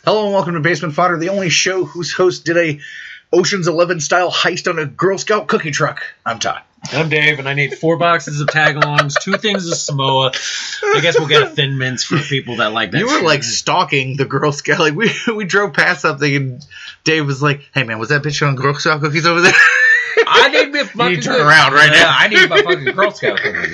Hello and welcome to Basement Fodder, the only show whose host did a Ocean's 11 style heist on a Girl Scout cookie truck. I'm Todd. I'm Dave, and I need 4 boxes of tag-alongs, 2 things of Samoa. I guess we'll get a Thin Mints for people that like that. You were like stalking the Girl Scout. Like we drove past something, and Dave was like, "Hey man, was that bitch on Girl Scout cookies over there?" I need me a fucking. You turn around right now. I need my fucking Girl Scout cookies.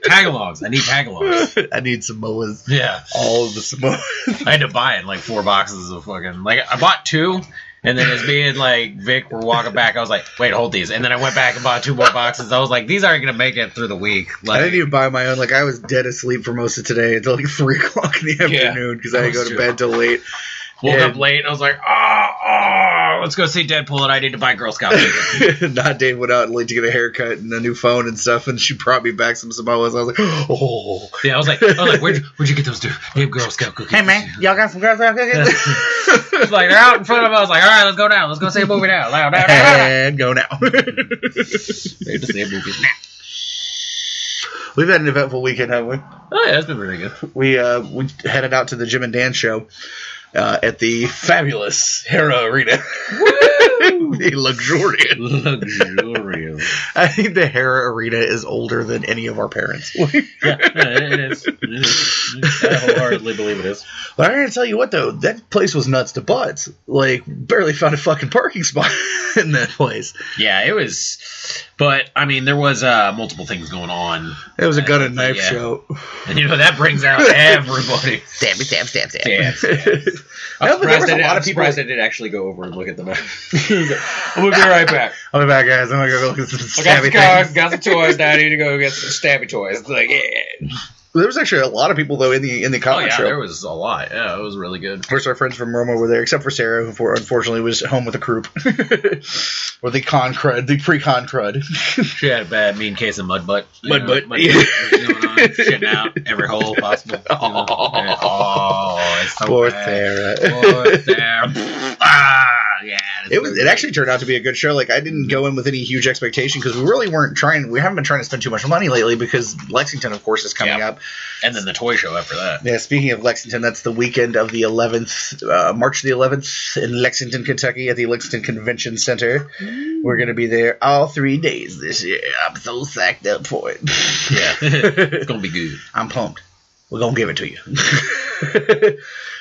Tag-alongs. I need tag-alongs. I need Samoas. Yeah, all of the Samoas. I had to buy it like 4 boxes of fucking. Like I bought 2. And then as me and, like, Vic were walking back, I was like, wait, hold these. And then I went back and bought 2 more boxes. I was like, these aren't going to make it through the week. Like, I didn't even buy my own. Like, I was dead asleep for most of today until, like, 3 o'clock in the afternoon because I had to go to bed till late. Woke up late, and I was like, let's go see Deadpool, and I need to buy Girl Scout cookies. Not Dave went out late to get a haircut and a new phone and stuff, and she brought me back some Samoas. I was like, oh. Yeah, I was like, where'd you get those damn Girl Scout cookies? Hey, man, y'all got some Girl Scout cookies? It's like, they're out in front of us. I was like, all right, let's go now. Let's go see a movie now. And go now. Ready to see a movie now. We've had an eventful weekend, haven't we? Oh, yeah, it's been really good. We headed out to the Jim and Dan show. At the fabulous Hera Arena. Woo! The luxurious. I think the Hera Arena is older than any of our parents. Yeah, it is. I wholeheartedly believe it is. But I'm going to tell you what, though. That place was nuts to butts. Like, barely found a fucking parking spot in that place. Yeah, it was. But, I mean, there was multiple things going on. It was a gun and knife show. And, that brings out everybody. Stab. I'm surprised I did actually go over and look at the map. I'm going to be right back. I'll be back, guys. I'm going to go look at some stabby things. Got some toys. Now I need to go get some stabby toys. It's like, yeah. There was actually a lot of people, though, in the comic show. There was a lot. Yeah, it was really good. Of course, our friends from Roma were there, except for Sarah, who unfortunately was home with a croup. Or the pre-con crud. She had a bad, mean case of mud butt. Mud butt. Shitting out every hole possible. It's so Poor bad. Sarah. Poor Sarah. Yeah. It actually turned out to be a good show. Like, I didn't go in with any huge expectation because we haven't been trying to spend too much money lately because Lexington, of course, is coming up. And then the toy show after that. Yeah, speaking of Lexington, that's the weekend of the 11th, March the 11th in Lexington, Kentucky at the Lexington Convention Center. We're going to be there all 3 days this year. I'm so sacked up for it. Yeah, it's going to be good. I'm pumped. We're going to give it to you.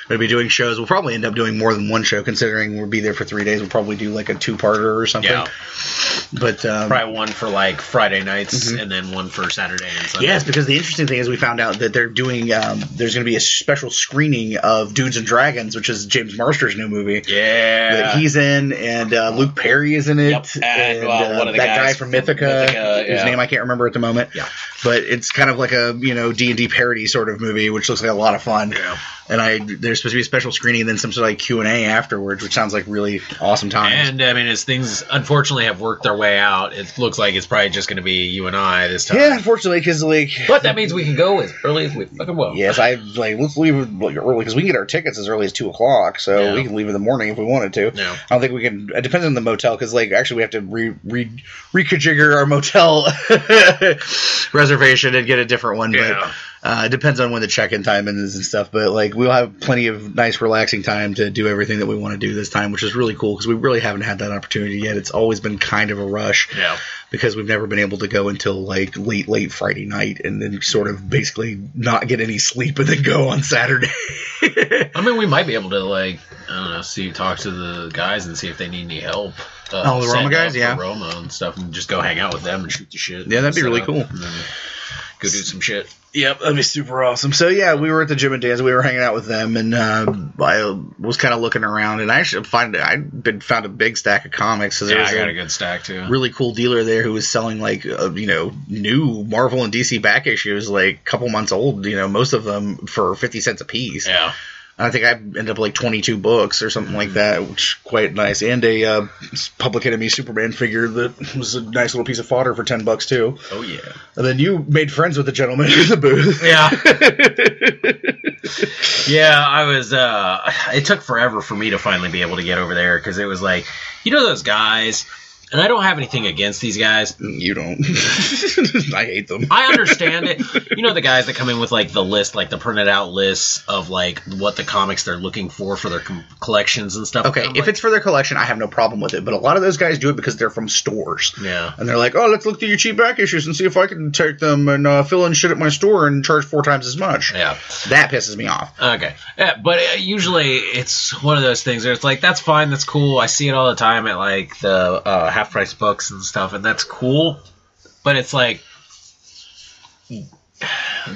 We'll be doing shows. We'll probably end up doing more than one show, considering we'll be there for 3 days. We'll probably do like a 2-parter or something. Yeah. But probably one for like Friday nights and then one for Saturday and Sunday. Yes, because the interesting thing is we found out that they're doing there's going to be a special screening of Dudes and Dragons, which is James Marsters' new movie. Yeah. That he's in, and Luke Perry is in it. Yep. And one of the that guy from Mythica whose name I can't remember at the moment. Yeah. But it's kind of like a D&D parody sort of movie, which looks like a lot of fun. Yeah. And there's supposed to be a special screening and then some sort of like Q&A afterwards, which sounds like really awesome times. And, I mean, as things unfortunately have worked their way out, it looks like it's probably just going to be you and I this time. Yeah, unfortunately, because But that means we can go as early as we fucking will. Yes, let's leave it early, because we can get our tickets as early as 2 o'clock, so we can leave in the morning if we wanted to. No. I don't think we can. It depends on the motel, because actually we have to reconfigure our motel reservation and get a different one. Yeah. But it depends on when the check-in time is and stuff. But we'll have plenty of nice, relaxing time to do everything that we want to do this time, which is really cool because we really haven't had that opportunity yet. It's always been kind of a rush. Yeah. Because we've never been able to go until late Friday night and then sort of basically not get any sleep and then go on Saturday. I mean, we might be able to talk to the guys and see if they need any help. The Roma guys, yeah. Roma and stuff, and just go hang out with them and shoot the shit. Yeah, that'd be really cool. And then go do some shit. Yep, that'd be super awesome. So yeah, we were at the Jim and Dan's. We were hanging out with them, and I was kind of looking around, and I actually found a big stack of comics. So I got a good stack too. Really cool dealer there who was selling new Marvel and DC back issues, like a couple months old. Most of them for 50 cents a piece. Yeah. I think I ended up 22 books or something like that, which is quite nice. And a Public Enemy Superman figure that was a nice little piece of fodder for $10 too. Oh yeah! And then you made friends with the gentleman in the booth. Yeah. Yeah, I was. It took forever for me to finally be able to get over there because it was those guys. And I don't have anything against these guys. You don't. I hate them. I understand it. You know the guys that come in with like the list, like the printed out lists of like what the comics they're looking for their collections and stuff. Okay, if it's for their collection, I have no problem with it. But a lot of those guys do it because they're from stores. Yeah. And they're like, oh, let's look through your cheap back issues and see if I can take them and fill in shit at my store and charge 4 times as much. Yeah. That pisses me off. Okay. Yeah, but usually it's one of those things where it's like, that's fine, that's cool. I see it all the time at like the half-price books and stuff, and that's cool. But it's like,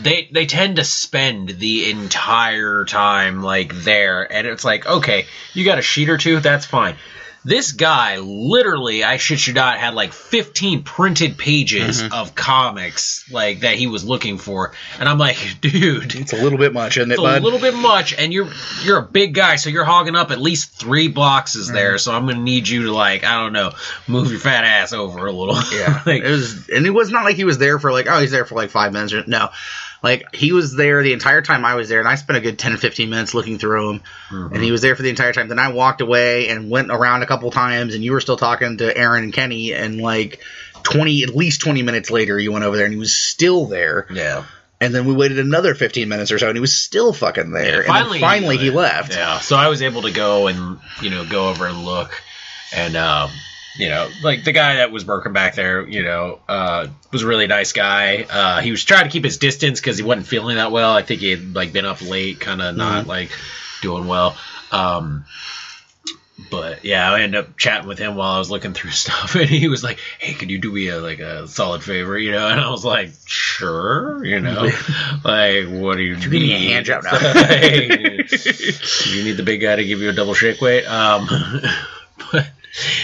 they tend to spend the entire time like there, and it's like, okay, you got a sheet or two, that's fine. This guy literally, I shit you not, had like 15 printed pages of comics like that he was looking for, and I'm like, dude, it's a little bit much, isn't it, bud? It's a little bit much, and you're a big guy, so you're hogging up at least 3 boxes there. So I'm gonna need you to, like, I don't know, move your fat ass over a little. Yeah, like, it was not like he was there for like, oh, he's there for like 5 minutes. No. Like, he was there the entire time I was there, and I spent a good 10 or 15 minutes looking through him, and he was there for the entire time. Then I walked away and went around a couple times, and you were still talking to Aaron and Kenny, and like at least 20 minutes later, you went over there, and he was still there. Yeah. And then we waited another 15 minutes or so, and he was still fucking there. Yeah, and finally he left. Yeah, so I was able to go and, go over and look, and, like the guy that was working back there, was a really nice guy. He was trying to keep his distance because he wasn't feeling that well. I think he had like been up late, kind of not like doing well. But yeah, I ended up chatting with him while I was looking through stuff, and he was like, "Hey, could you do me a solid favor?" And I was like, "Sure," like, what do you need? Give me a hand job now. You need the big guy to give you a double shake weight. But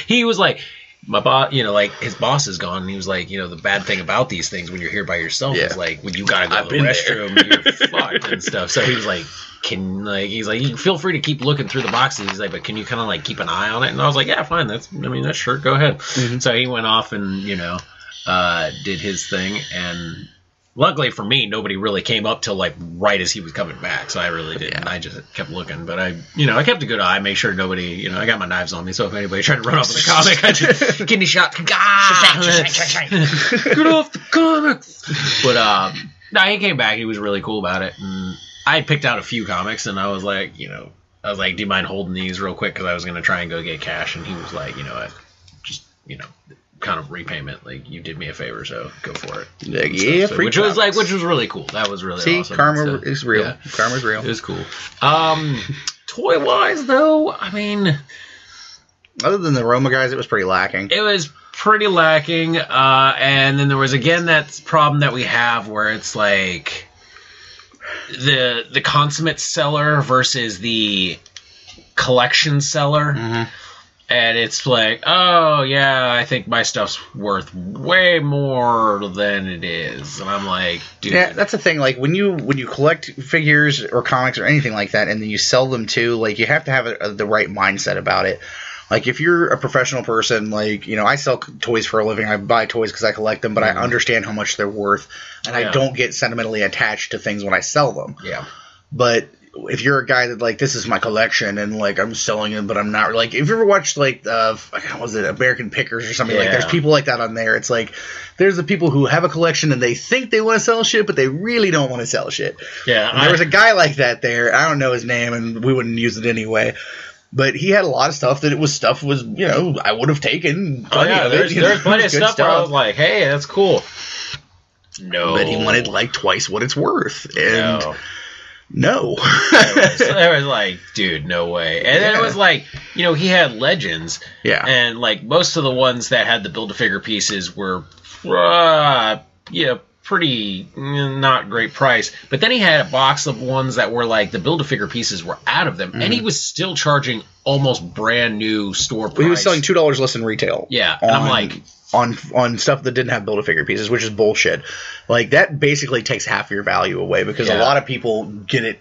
he was like, my boss, like his boss is gone, and he was like, the bad thing about these things when you're here by yourself is like when you gotta go to the restroom, you're fucked and stuff. So he was like, he's like, you feel free to keep looking through the boxes. He's like, but can you kind of like keep an eye on it? And I was like, yeah, fine. That's sure, go ahead. So he went off and did his thing, and luckily for me, nobody really came up till like right as he was coming back, so I really didn't. I just kept looking, but I kept a good eye, made sure nobody, I got my knives on me, so if anybody tried to run off with a comic, I just kidney shot, get off the comics. But no, he came back. He was really cool about it, and I picked out a few comics, and I was like, do you mind holding these real quick, because I was gonna try and go get cash, and he was like, just kind of repayment, like, you did me a favor, so go for it. Yeah, so, which was really cool. That was really awesome. Karma is real. Yeah. Karma's real. It was cool. Toy wise though, other than the Roma guys, it was pretty lacking. It was pretty lacking, and then there was again that problem that we have where it's like the consummate seller versus the collection seller. And it's like, oh, yeah, I think my stuff's worth way more than it is. And I'm like, dude. Yeah, that's the thing. Like, when you collect figures or comics or anything like that, and then you sell them too, like, you have to have the right mindset about it. Like, if you're a professional person, like, I sell toys for a living. I buy toys because I collect them, but I understand how much they're worth. And I don't get sentimentally attached to things when I sell them. Yeah. But if you're a guy that, like, this is my collection and, like, I'm selling it, but I'm not, like, if you ever watched, like, what was it, American Pickers or something, like, there's people like that on there. It's like, there's the people who have a collection and they think they want to sell shit, but they really don't want to sell shit. Yeah. And there was a guy like that there. I don't know his name, and we wouldn't use it anyway. But he had a lot of stuff that I would have taken. There's plenty of stuff where I was like, hey, that's cool. No. But he wanted, like, twice what it's worth. And no. It was like, dude, no way. And then it was like, he had Legends. Yeah. And, like, most of the ones that had the Build-A-Figure pieces were, pretty not great price. But then he had a box of ones that were, like, the Build-A-Figure pieces were out of them. And he was still charging almost brand new store price. He was selling $2 less than retail. Yeah. And I'm like, on stuff that didn't have Build-A-Figure pieces, which is bullshit. Like, that basically takes half your value away, because a lot of people get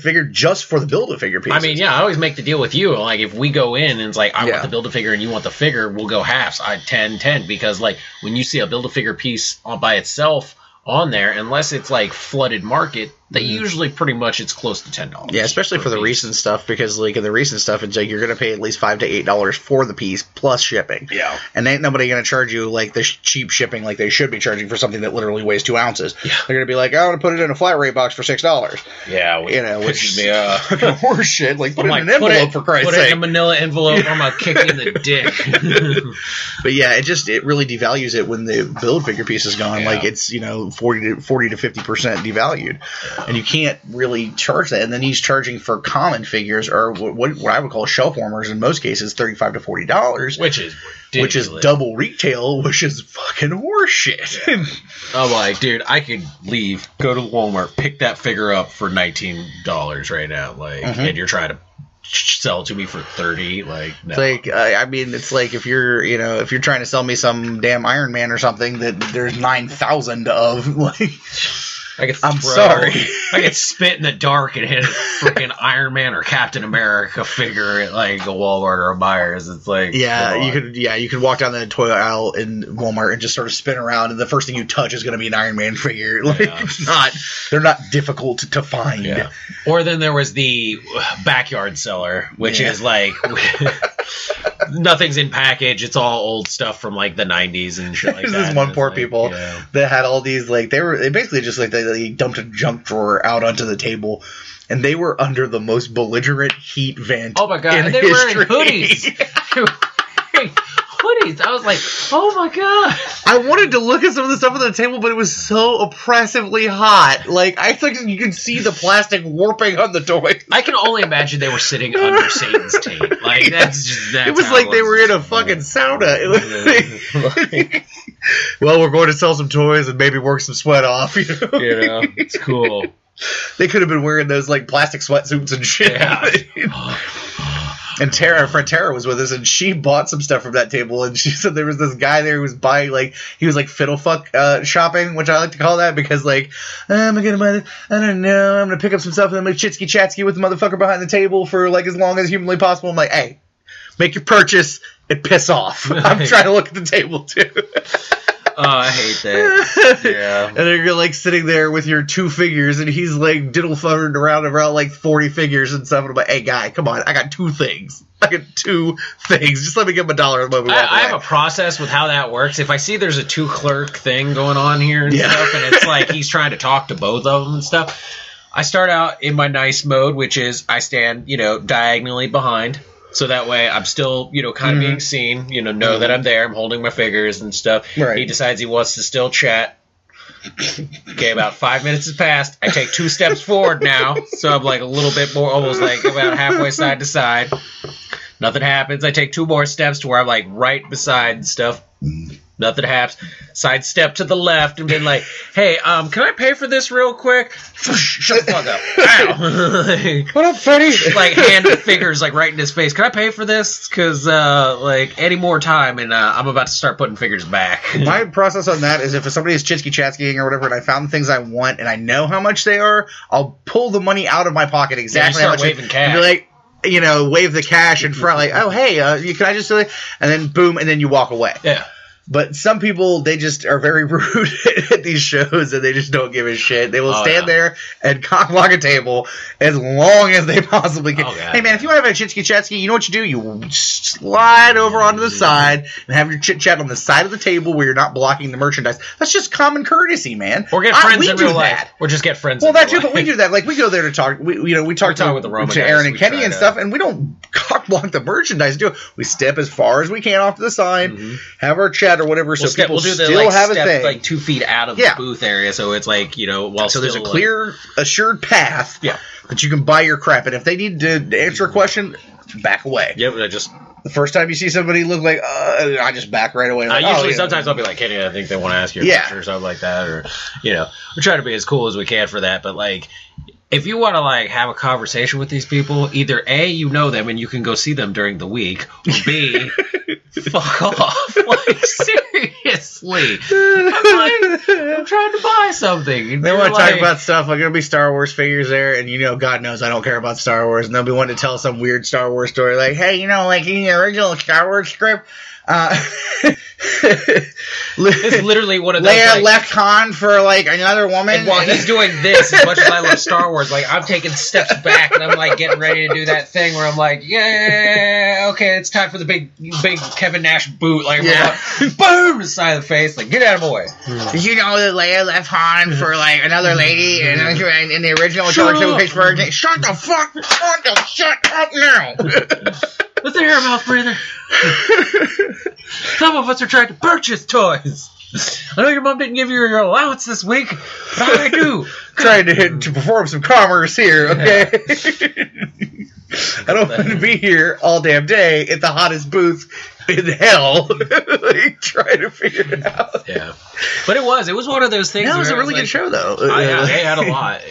figured just for the Build-A-Figure pieces. I always make the deal with you. Like, if we go in and it's like, I want the Build-A-Figure and you want the figure, we'll go halves. 10-10, because, like, when you see a Build-A-Figure piece all by itself on there, unless it's like flooded market, They usually pretty much it's close to $10. Yeah, especially for the recent stuff, because like in the recent stuff, it's like you're gonna pay at least $5 to $8 for the piece plus shipping. Yeah, and ain't nobody gonna charge you like the cheap shipping like they should be charging for something that literally weighs 2 ounces. Yeah. They're gonna be like, I want to put it in a flat rate box for $6. Yeah, which is fucking horse shit. Like put it in an envelope for Christ's sake. Put it in a Manila envelope, or I'm gonna kick you in the dick. But yeah, it really devalues it when the build figure piece is gone. Yeah. Like it's 40 to 50% devalued, and you can't really charge that. And then he's charging for common figures, or what I would call shelf warmers in most cases, $35 to $40, which is double retail, which is fucking horseshit. Yeah. I'm like, dude, I could leave, go to Walmart, pick that figure up for $19 right now, like, and you're trying to sell it to me for $30, like, no. It's like, I mean, it's like if you're trying to sell me some damn Iron Man or something that there's 9,000 of, like. I'm sorry. I could spit in the dark and hit a freaking Iron Man or Captain America figure at like a Walmart or a Myers. It's like you could walk down the toy aisle in Walmart and just sort of spin around, and the first thing you touch is going to be an Iron Man figure. Like they're not difficult to find. Yeah. Or then there was the backyard seller, which is like nothing's in package. It's all old stuff from like the 90s and shit like that. There's this one poor people that had all these like they basically just like they dumped a junk drawer out onto the table, and they were under the most belligerent heat vent. Oh my god! In they were history. Wearing hoodies. I was like, oh my god! I wanted to look at some of the stuff on the table, but it was so oppressively hot. Like I think you could see the plastic warping on the toy. I can only imagine they were sitting under Satan's tape. Like that's it was like they were in a fucking sauna. It was well, we're going to sell some toys and maybe work some sweat off. It's cool. They could have been wearing those like plastic sweatsuits and shit. Yeah. And our friend Tara was with us, and she bought some stuff from that table, and she said there was this guy there who was buying, like, he was like fiddlefuck shopping, which I like to call that, because like, I'm gonna buy this, I don't know, I'm gonna pick up some stuff, and I'm gonna chitsky chatsky with the motherfucker behind the table for like as long as humanly possible. I'm like, hey, make your purchase and piss off. I'm trying to look at the table too. Oh, I hate that. Yeah. And they're like sitting there with your 2 figures, and he's like diddle-fudding around like 40 figures and stuff. And I'm like, hey, guy, come on. I got 2 things. Just let me give him $1 a moment. I have a process with how that works. If I see there's a 2-clerk thing going on here and stuff, and it's like he's trying to talk to both of them and stuff, I start out in my nice mode, which is I stand, diagonally behind. So that way I'm still, kind of being seen, know that I'm there. I'm holding my figures and stuff. Right. He decides he wants to still chat. Okay, about 5 minutes has passed. I take 2 steps forward now. So I'm like a little bit more, almost like about halfway side to side. Nothing happens. I take 2 more steps to where I'm like right beside stuff. Nothing happens. Sidestep to the left and been like, hey, can I pay for this real quick? Shut the fuck up. Ow. What up, Freddy? Like, hand fingers like right in his face. Can I pay for this? Because, like, any more time and I'm about to start putting figures back. My process on that is if somebody is chitsky chatskying or whatever and I found the things I want and I know how much they are, I'll pull the money out of my pocket exactly how much. Waving cash. And be like, wave the cash in front, like, oh, hey, can I just do it? And then, boom, and then you walk away. Yeah. But some people, they just are very rude at these shows, and they just don't give a shit. They will stand there and cock-block a table as long as they possibly can. Hey, man, if you want to have a chitsky-chatsky, you know what you do? You slide over onto the side and have your chit-chat on the side of the table where you're not blocking the merchandise. That's just common courtesy, man. Or get friends in real life. Or just get friends in real life. Well, but we do that. Like, we go there to talk. We talk to Aaron and Kenny and stuff, and we don't cock-block the merchandise. We step as far as we can off to the side, have our chat or whatever, so people still have a thing. Like 2 feet out of the booth area, so it's like, while so there's a clear, assured path that you can buy your crap, and if they need to answer a question, back away. Yep, just... The first time you see somebody look like, I just back right away. Like, sometimes I'll be like, Kenny, I think they want to ask you a question or something like that, or, we try to be as cool as we can for that, but, like... If you want to, like, have a conversation with these people, either A, you know them and you can go see them during the week, or B, fuck off. Like, seriously. I'm trying to buy something. And they want to talk about stuff. Like, there'll be Star Wars figures there, and, God knows I don't care about Star Wars, and they'll be wanting to tell some weird Star Wars story. Like, hey, like, in the original Star Wars script, It's literally one of those. Leia left Han for like another woman. And while he's doing this, as much as I love Star Wars, like I'm taking steps back and I'm like getting ready to do that thing where I'm like, yeah, okay, it's time for the big Kevin Nash boot. Like, boom, to the side of the face. Like, get out of my way. Did you know that Leia left Han for like another lady in the original George Lucas version? Shut the fuck! Shut up now! What's the hair mouth breather? Some of us are trying to purchase toys. I know your mom didn't give you your allowance this week, but I do. Trying to perform some commerce here, okay? I don't want to be here all damn day at the hottest booth in hell. Like, trying to figure it out. Yeah. But it was one of those things. That was a really good show, though. They had a lot.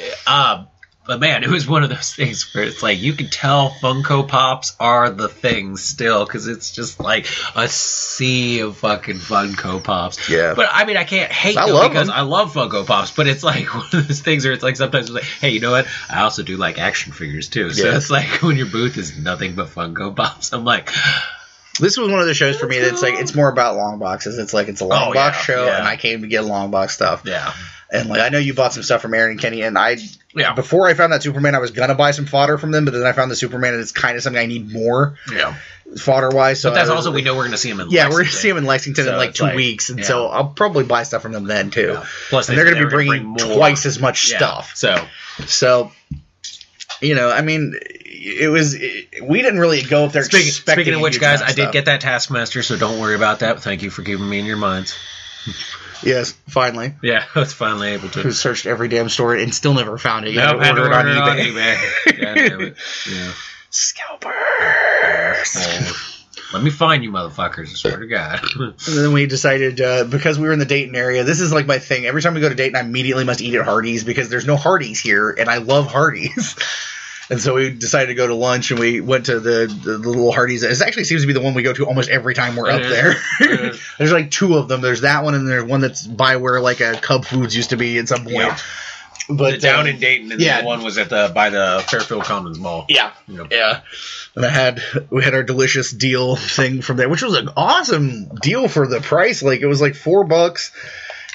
But man, it was one of those things where it's like you can tell Funko Pops are the thing still, because it's just like a sea of fucking Funko Pops. Yeah. But I mean, I can't hate them because I love Funko Pops. But it's like one of those things where it's like sometimes it's like, hey, you know what? I also do like action figures too. So it's like when your booth is nothing but Funko Pops, I'm like. This was one of the shows for me that's like it's more about long boxes. It's like it's a long box show, and I came to get long box stuff. Yeah. And like I know you bought some stuff from Aaron and Kenny, and before I found that Superman, I was gonna buy some fodder from them, but then I found the Superman, and it's kind of something I need more. Yeah. Fodder wise, so but that's also we know we're gonna see him in. Yeah, we're gonna see him in Lexington in like 2 weeks, and so I'll probably buy stuff from them then too. Yeah. Plus, and they're gonna be bringing twice as much stuff. So, you know, I mean, we didn't really go up there. Speaking of which, guys, I did get that Taskmaster, so don't worry about that. Thank you for keeping me in your minds. Yes, finally. Yeah, I was finally able to. Who searched every damn store and still never found it. You nope, had to order it on eBay. God damn it. Yeah. Scalpers. Let me find you, motherfuckers. I swear to God. And then we decided, because we were in the Dayton area, this is like my thing. Every time we go to Dayton, I immediately must eat at Hardee's because there's no Hardee's here, and I love Hardee's. And so we decided to go to lunch, and we went to the little Hardee's. It actually seems to be the one we go to almost every time we're up there. There's like two of them. There's that one, and there's one that's by where like a Cub Foods used to be at some point. Yeah. But down in Dayton, and the one was by the Fairfield Commons Mall. Yeah, yeah. And we had our delicious deal thing from there, which was an awesome deal for the price. Like it was like $4.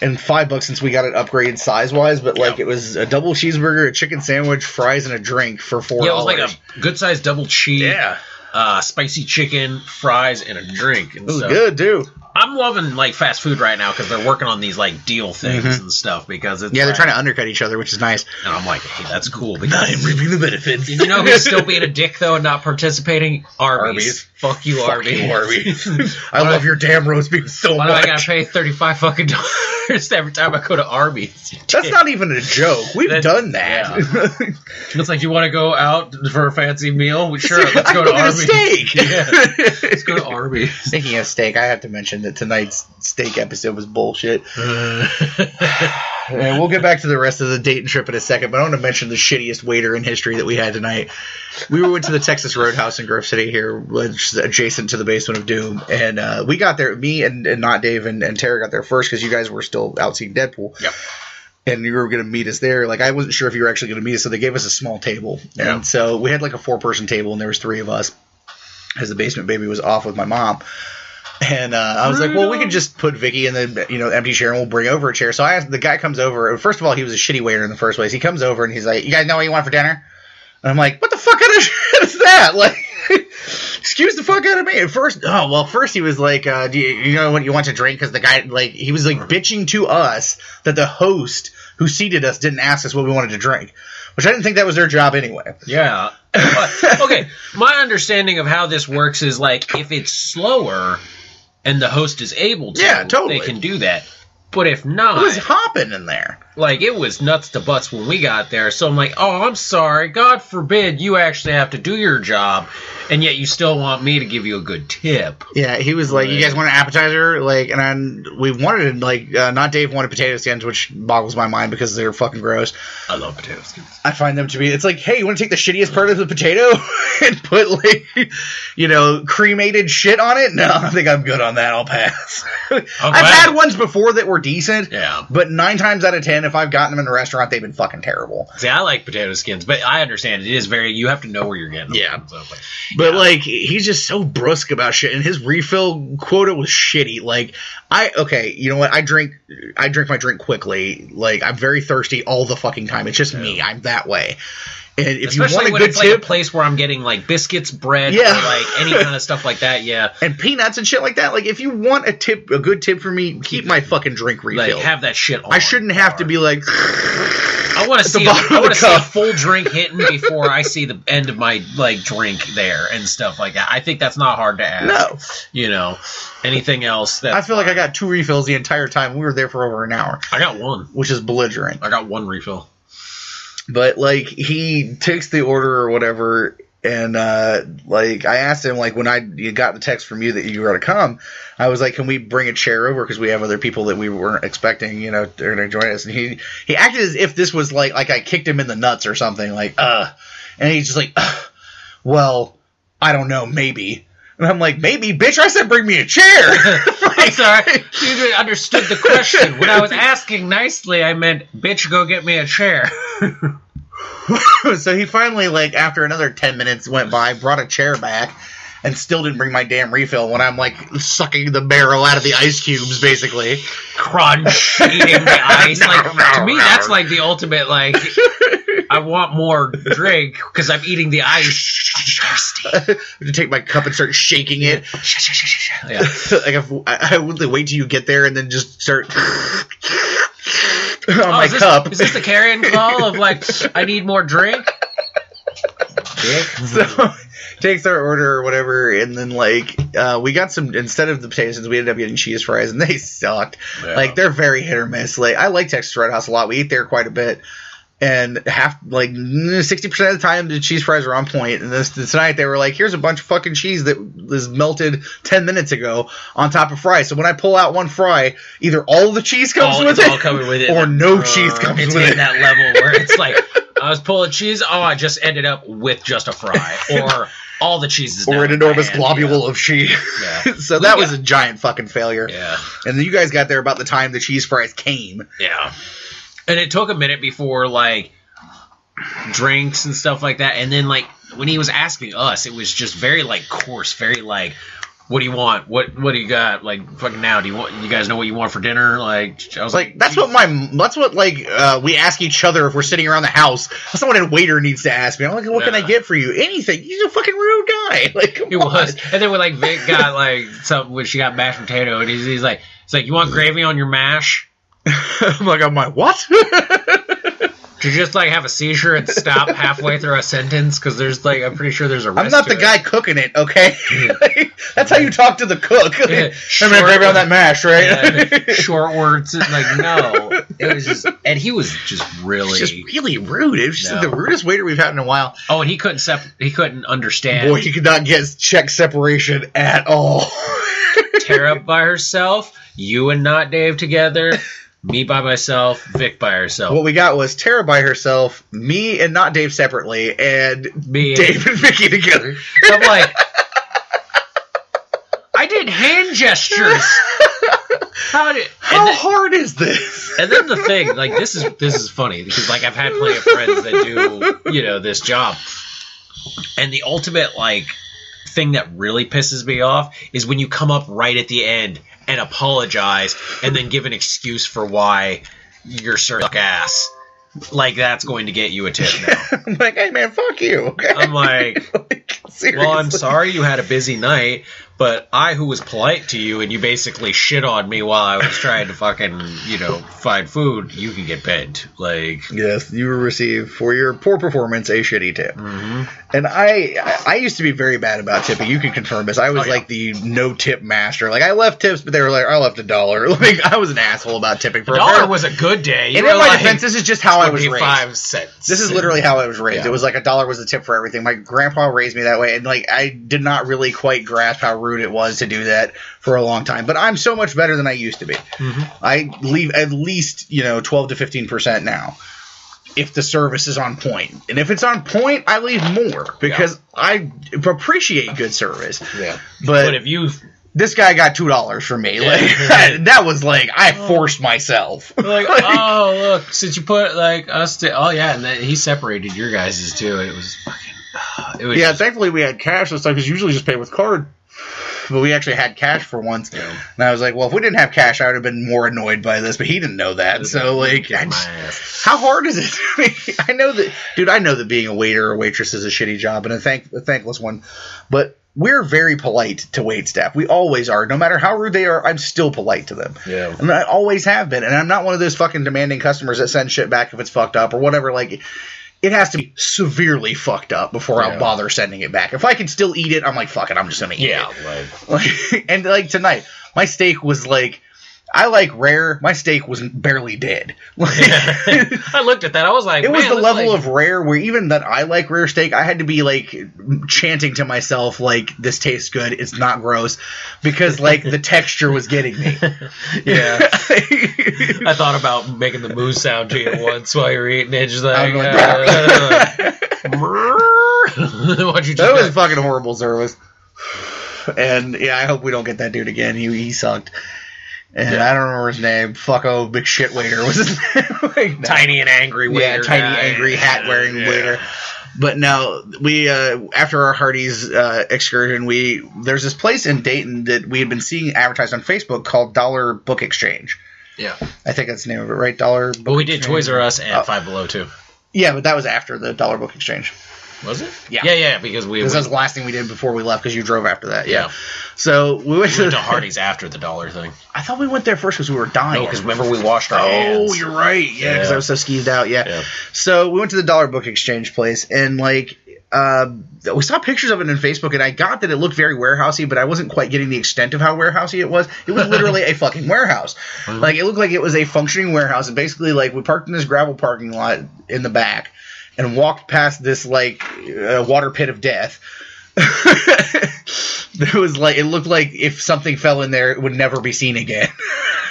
And $5 since we got it upgraded size-wise, but like it was a double cheeseburger, a chicken sandwich, fries, and a drink for $4. Yeah, it was like a good-sized double cheese. Yeah. Spicy chicken, fries, and a drink. And it was good, too. I'm loving like fast food right now because they're working on these like deal things and stuff because it's they're trying to undercut each other, which is nice. And I'm like, hey, that's cool. Because I am reaping the benefits. You know who's still being a dick though and not participating? Arby's. Fuck you, Arby's. I love your damn roast beef so much. Why do I gotta pay $35 fucking every time I go to Arby's? That's not even a joke. We've done that. Yeah. It's like, you want to go out for a fancy meal? Sure, let's go to Arby's. Steak. Yeah. Let's go to Arby's. Speaking of steak, I have to mention that tonight's steak episode was bullshit. And we'll get back to the rest of the Dayton trip in a second, but I want to mention the shittiest waiter in history that we had tonight. We went to the Texas Roadhouse in Grove City here, which is adjacent to the Basement of Doom, and we got there, me and not Dave and Tara got there first because you guys were still out seeing Deadpool. Yep. And you were going to meet us there. Like, I wasn't sure if you were actually going to meet us, so they gave us a small table. Yeah. And so we had like a 4-person table, and there was 3 of us, as the basement baby was off with my mom. And I was like, well, we could just put Vicky in the empty chair and we'll bring over a chair. So I asked, the guy comes over. First of all, he was a shitty waiter in the first place. He comes over and he's like, you guys know what you want for dinner? And I'm like, what the fuck kind of shit is that? Like, excuse the fuck out of me. At first, first he was like, do you know what you want to drink? Because the guy, like, he was like bitching to us that the host who seated us didn't ask us what we wanted to drink. Which I didn't think that was their job anyway. Yeah. Okay, my understanding of how this works is like, if it's slower and the host is able to, totally, they can do that. But if not, it was hopping in there. Like, it was nuts to butts when we got there. So I'm like, oh, I'm sorry. God forbid you actually have to do your job, and yet you still want me to give you a good tip. Yeah, he was like, you guys want an appetizer? Like, and we wanted, like, not Dave wanted potato skins, which boggles my mind because they're fucking gross. I love potato skins. I find them to be, it's like, hey, you want to take the shittiest part of the potato and put, like, cremated shit on it? No, I think I'm good on that. I'll pass. I've had ones before that were decent, yeah, but 9 times out of 10, and if I've gotten them in a restaurant, they've been fucking terrible. See, I like potato skins, but I understand it is very. You have to know where you're getting them. Yeah, so, but like he's just so brusque about shit, and his refill quota was shitty. Like you know what? I drink my drink quickly. Like I'm very thirsty all the fucking time. It's just me. I'm that way. And if especially you want a when good it's tip, like a place where I'm getting like biscuits, bread, or like any kind of stuff like that, and peanuts and shit like that. Like if you want a good tip for me, keep my fucking drink refilled. Like have that shit on. I shouldn't have to be like. I want to see a full drink hitting before I see the end of my like drink there and stuff like that. I think that's not hard to ask. No, you know, anything else that I feel like I got 2 refills the entire time. We were there for over an hour. I got 1, which is belligerent. I got 1 refill. But like he takes the order or whatever, and like I asked him like when I got the text from you that you were to come, I was like, can we bring a chair over because we have other people that we weren't expecting, you know, they're gonna join us. And he acted as if this was like I kicked him in the nuts or something, like and he's just like, well, I don't know, maybe. And I'm like, maybe, bitch, I said bring me a chair. I'm sorry. You understood the question. When I was asking nicely, I meant, bitch, go get me a chair. So he finally, like, after another 10 minutes went by, brought a chair back and still didn't bring my damn refill when I'm, like, sucking the barrel out of the ice cubes, basically. Crunch, eating the ice. To me, that's, like, the ultimate, like... I want more drink because I'm eating the ice. I'm thirsty. I to take my cup and start shaking it. Yeah. Like I would wait till you get there and then just start on my cup. Is this the carrying call of like I need more drink? So takes our order or whatever, and then like we got some instead of the potatoes, we ended up getting cheese fries, and they sucked. Yeah. Like they're very hit or miss. Like I like Texas Roadhouse a lot. We eat there quite a bit. And 60% of the time, the cheese fries are on point. And tonight they were like, here's a bunch of fucking cheese that was melted 10 minutes ago on top of fries. So when I pull out one fry, either all the cheese comes with it, or no cheese comes with it. It's in that level where it's like, I was pulling cheese, I just ended up with just a fry. Or all the cheese is or an enormous globule of cheese. Yeah. So that was a giant fucking failure. Yeah. And then you guys got there about the time the cheese fries came. Yeah. And it took a minute before, like, drinks and stuff like that. And then, like, when he was asking us, it was just very, like, coarse. Very, like, what do you want? What do you got? Like, fucking now, you guys know what you want for dinner? Like, I was like, that's what we ask each other if we're sitting around the house. That's not what a waiter needs to ask me. I'm like, what can I get for you? Anything. He's a fucking rude guy. Like, come on. Was. And then when, like, Vic got, like, something when she got mashed potato, and he's like, you want gravy on your mash? I'm like, on my what? Did you just like have a seizure and stop halfway through a sentence? Because there's like, I'm pretty sure there's a. I'm not the guy cooking it, okay? That's how you talk to the cook. I'm gonna grab on that mash, right? Short words, like no. It was just, and he was just really rude. It was just the rudest waiter we've had in a while. Oh, and he couldn't understand. Boy, he could not get check separation at all. Tara by herself, you and not Dave together. Me by myself, Vic by herself. What we got was Tara by herself, me and not Dave separately, and Dave and Vicky together. I'm like, I did hand gestures. How hard is this? And then the thing, like, this is funny because like I've had plenty of friends that do this job, and the ultimate like thing that really pisses me off is when you come up right at the end and apologize and then give an excuse for why you're suck ass. Like, that's going to get you a tip now. I'm like, hey, man, fuck you. Okay? I'm like, well, I'm sorry you had a busy night, but I, who was polite to you, and you basically shit on me while I was trying to fucking, find food, you can get bent. Like, yes, you will receive, for your poor performance, a shitty tip. Mm-hmm. And I used to be very bad about tipping. You can confirm this. I was like the no-tip master. Like, I left tips, but they were like, I left $1. Like, I was an asshole about tipping. For $1 was a good day. And in my defense, this is just how I was raised. 5 cents. This is literally how I was raised. Yeah. It was like $1 was the tip for everything. My grandpa raised me that way, and like I did not really quite grasp how rude it was to do that for a long time. But I'm so much better than I used to be. Mm-hmm. I leave at least 12 to 15% now, if the service is on point. And if it's on point, I leave more because I appreciate good service. Yeah. But if you this guy got $2 from me. Like that was like I forced myself. Like, oh look, since you put like us to, oh yeah, and then he separated your guys's too. It was fucking. It was just, thankfully we had cash this time because usually just pay with card. But we actually had cash for once. Yeah. And I was like, well, if we didn't have cash, I would have been more annoyed by this. But he didn't know that. So, like, how hard is it? I know that being a waiter or waitress is a shitty job and a thankless one. But we're very polite to wait staff. We always are. No matter how rude they are, I'm still polite to them. Yeah. And I always have been. And I'm not one of those fucking demanding customers that send shit back if it's fucked up or whatever. Like, it has to be severely fucked up before I'll bother sending it back. If I can still eat it, I'm like, fuck it, I'm just going to eat it. Like, and like tonight, my steak was like, I like rare. My steak was barely dead. I looked at that. I was like, it was the level of rare where even that I like rare steak, I had to be like chanting to myself, like, this tastes good. It's not gross. Because like the texture was getting me. Yeah. I thought about making the moo sound to you once while you were eating it. Just like, that was fucking horrible service. And yeah, I hope we don't get that dude again. He sucked. And I don't remember his name. Fucko big shit waiter was his name. Like, tiny and angry waiter. Yeah, tiny angry hat wearing waiter. But no, we after our Hardee's excursion, there's this place in Dayton that we had been seeing advertised on Facebook called Dollar Book Exchange. Yeah, I think that's the name of it, right? Dollar. But we did Toys R Us and Five Below too. Yeah, but that was after the Dollar Book Exchange. Was it? Yeah. Because that was the last thing we did before we left because you drove after that. Yeah. So we went to Hardee's after the dollar thing. I thought we went there first because we were dying. No, because remember we washed our hands. Oh, you're right. Yeah, because I was so skeeved out. Yeah. So we went to the Dollar Book Exchange place and like we saw pictures of it on Facebook and I got that it looked very warehousey, but I wasn't quite getting the extent of how warehousey it was. It was literally a fucking warehouse. Like it looked like it was a functioning warehouse. And basically like we parked in this gravel parking lot in the back. And walked past this like water pit of death. There was like it looked like if something fell in there, it would never be seen again.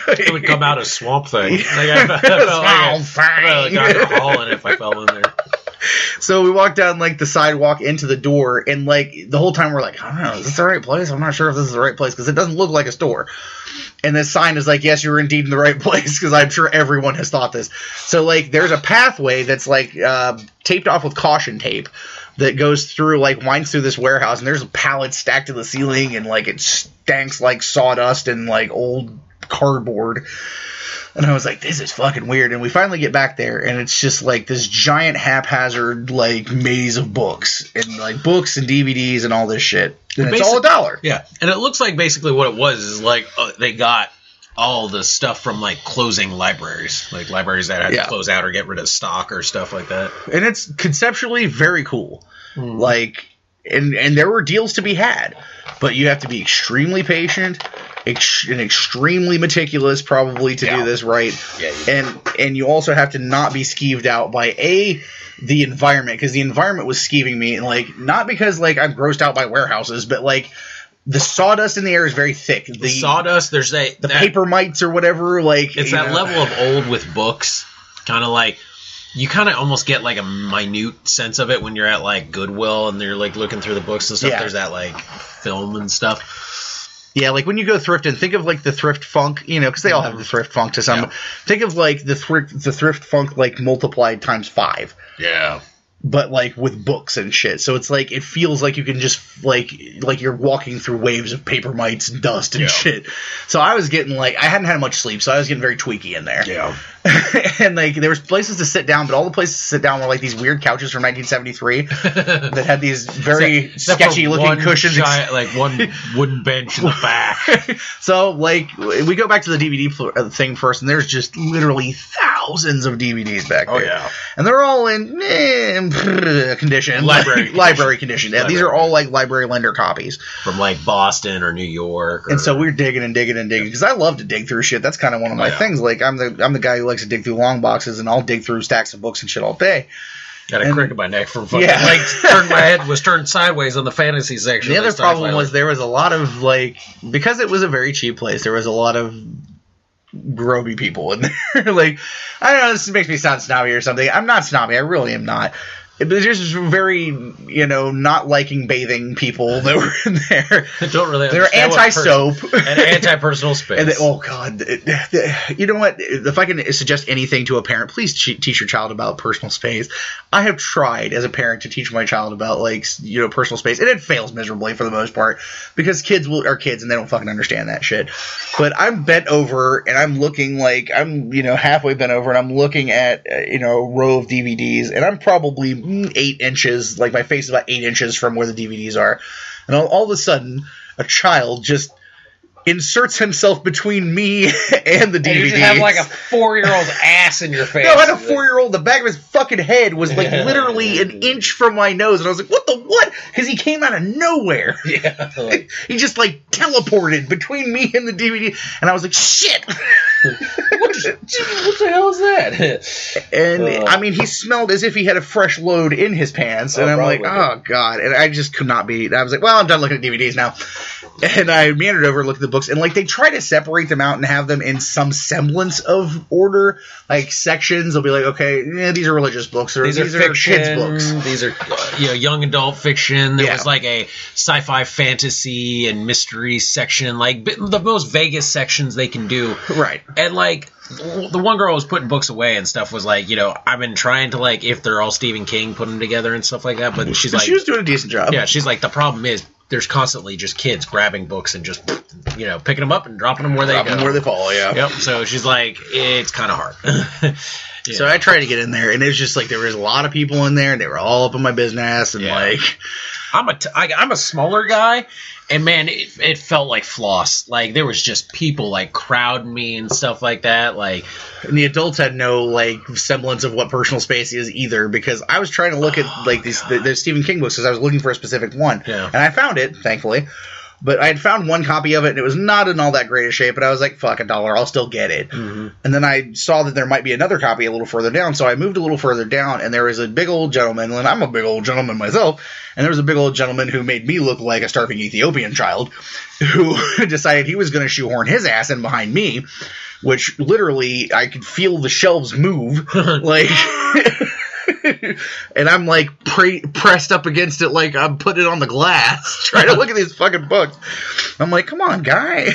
It would come out as Swamp Thing. Like I felt like Dr. Holland if I fell in there. So we walked down like the sidewalk into the door, and like the whole time we're like, I don't know, is this the right place? I'm not sure if this is the right place because it doesn't look like a store. And this sign is like, yes, you're indeed in the right place because I'm sure everyone has thought this. So like there's a pathway that's like taped off with caution tape that goes through, like winds through this warehouse, and there's pallets stacked to the ceiling, and like it stanks like sawdust and like old cardboard. And I was like, this is fucking weird. And we finally get back there, and it's just like this giant haphazard like maze of books and like books and DVDs and all this shit. And it's all $1. Yeah, and it looks like basically what it was is like they got all the stuff from like closing libraries, like libraries that had to close out or get rid of stock or stuff like that. And it's conceptually very cool. Like, and there were deals to be had, but you have to be extremely patient and extremely meticulous probably to do this right. And you also have to not be skeeved out by the environment, because the environment was skeeving me, and like not because like I'm grossed out by warehouses, but like the sawdust in the air is very thick. The sawdust, there's the paper mites or whatever, like it's that level of old with books, kind of like you kind of almost get like a minute sense of it when you're at like Goodwill and you're like looking through the books and stuff. There's that like film and stuff. Yeah, like when you go thrifting, think of like the thrift funk, you know, because they all have the thrift funk to some. Think of like the thrift funk like multiplied times 5. Yeah. But like with books and shit. So it's like it feels like you can just like you're walking through waves of paper mites and dust and shit. So I was getting like I hadn't had much sleep, so I was getting very tweaky in there. Yeah. And like there was places to sit down, but all the places to sit down were like these weird couches from 1973 that had these very sketchy looking cushions, giant, like one wooden bench in the back. So like we go back to the DVD thing first, and there's just literally thousands of DVDs back there. Oh yeah, and they're all in condition, library condition. Yeah, these are all like library lender copies from like Boston or New York. And so we're digging and digging and digging because I love to dig through shit. That's kind of one of my things. Like I'm the guy who likes to dig through long boxes, and I'll dig through stacks of books and shit all day. Got a crick in my neck from fucking like my head was turned sideways on the fantasy section. The other problem was there was a lot of like, because it was a very cheap place, there was a lot of groby people in there. Like, I don't know, this makes me sound snobby or something. I'm not snobby, I really am not. There's just very, not liking bathing people that were in there. Don't really. They're anti-soap and anti-personal space. And oh God, you know what? If I can suggest anything to a parent, please teach your child about personal space. I have tried as a parent to teach my child about personal space, and it fails miserably for the most part because kids are kids and they don't fucking understand that shit. But I'm bent over and I'm looking I'm halfway bent over and I'm looking at a row of DVDs and I'm probably 8 inches, my face is about 8 inches from where the DVDs are. And all of a sudden, a child just inserts himself between me and the DVDs. And you just have a 4-year-old's ass in your face. No, I had a 4-year-old. The back of his fucking head was literally an inch from my nose. And I was like, what? Because he came out of nowhere. Yeah. He just teleported between me and the DVD. And I was like, shit. What the hell is that? And he smelled as if he had a fresh load in his pants. And I'm like, oh God. And I just could not be. I was like, well, I'm done looking at DVDs now. And I meandered over and looked at the books. And they try to separate them out and have them in some semblance of order. Sections. They'll be like, okay, these are religious books. Or these are fiction, kids books. These are young adult fiction. There was a sci-fi fantasy and mystery section. The most vaguest sections they can do. Right. And the one girl was putting books away and stuff was I've been trying to if they're all Stephen King, put them together and stuff like that. But she's she was doing a decent job. Yeah, she's the problem is there's constantly just kids grabbing books and just picking them up and dropping them where they go. Where they fall. Yeah. Yep. So she's it's kind of hard. Yeah. So I tried to get in there, and it was just there was a lot of people in there, and they were all up in my business, and I'm a smaller guy, and man, it felt like floss. There was just people crowding me and stuff like that. And the adults had no semblance of what personal space is either, because I was trying to look at the Stephen King books because I was looking for a specific one, and I found it, thankfully. But I had found one copy of it, and it was not in all that great a shape. But I was like, fuck, $1, I'll still get it. Mm-hmm. And then I saw that there might be another copy a little further down, so I moved a little further down, and there was a big old gentleman, and I'm a big old gentleman myself, and there was a big old gentleman who made me look like a starving Ethiopian child, who decided he was going to shoehorn his ass in behind me, which literally I could feel the shelves move, and I'm pressed up against it I'm putting it on the glass, trying to look at these fucking books. I'm like, come on, guy.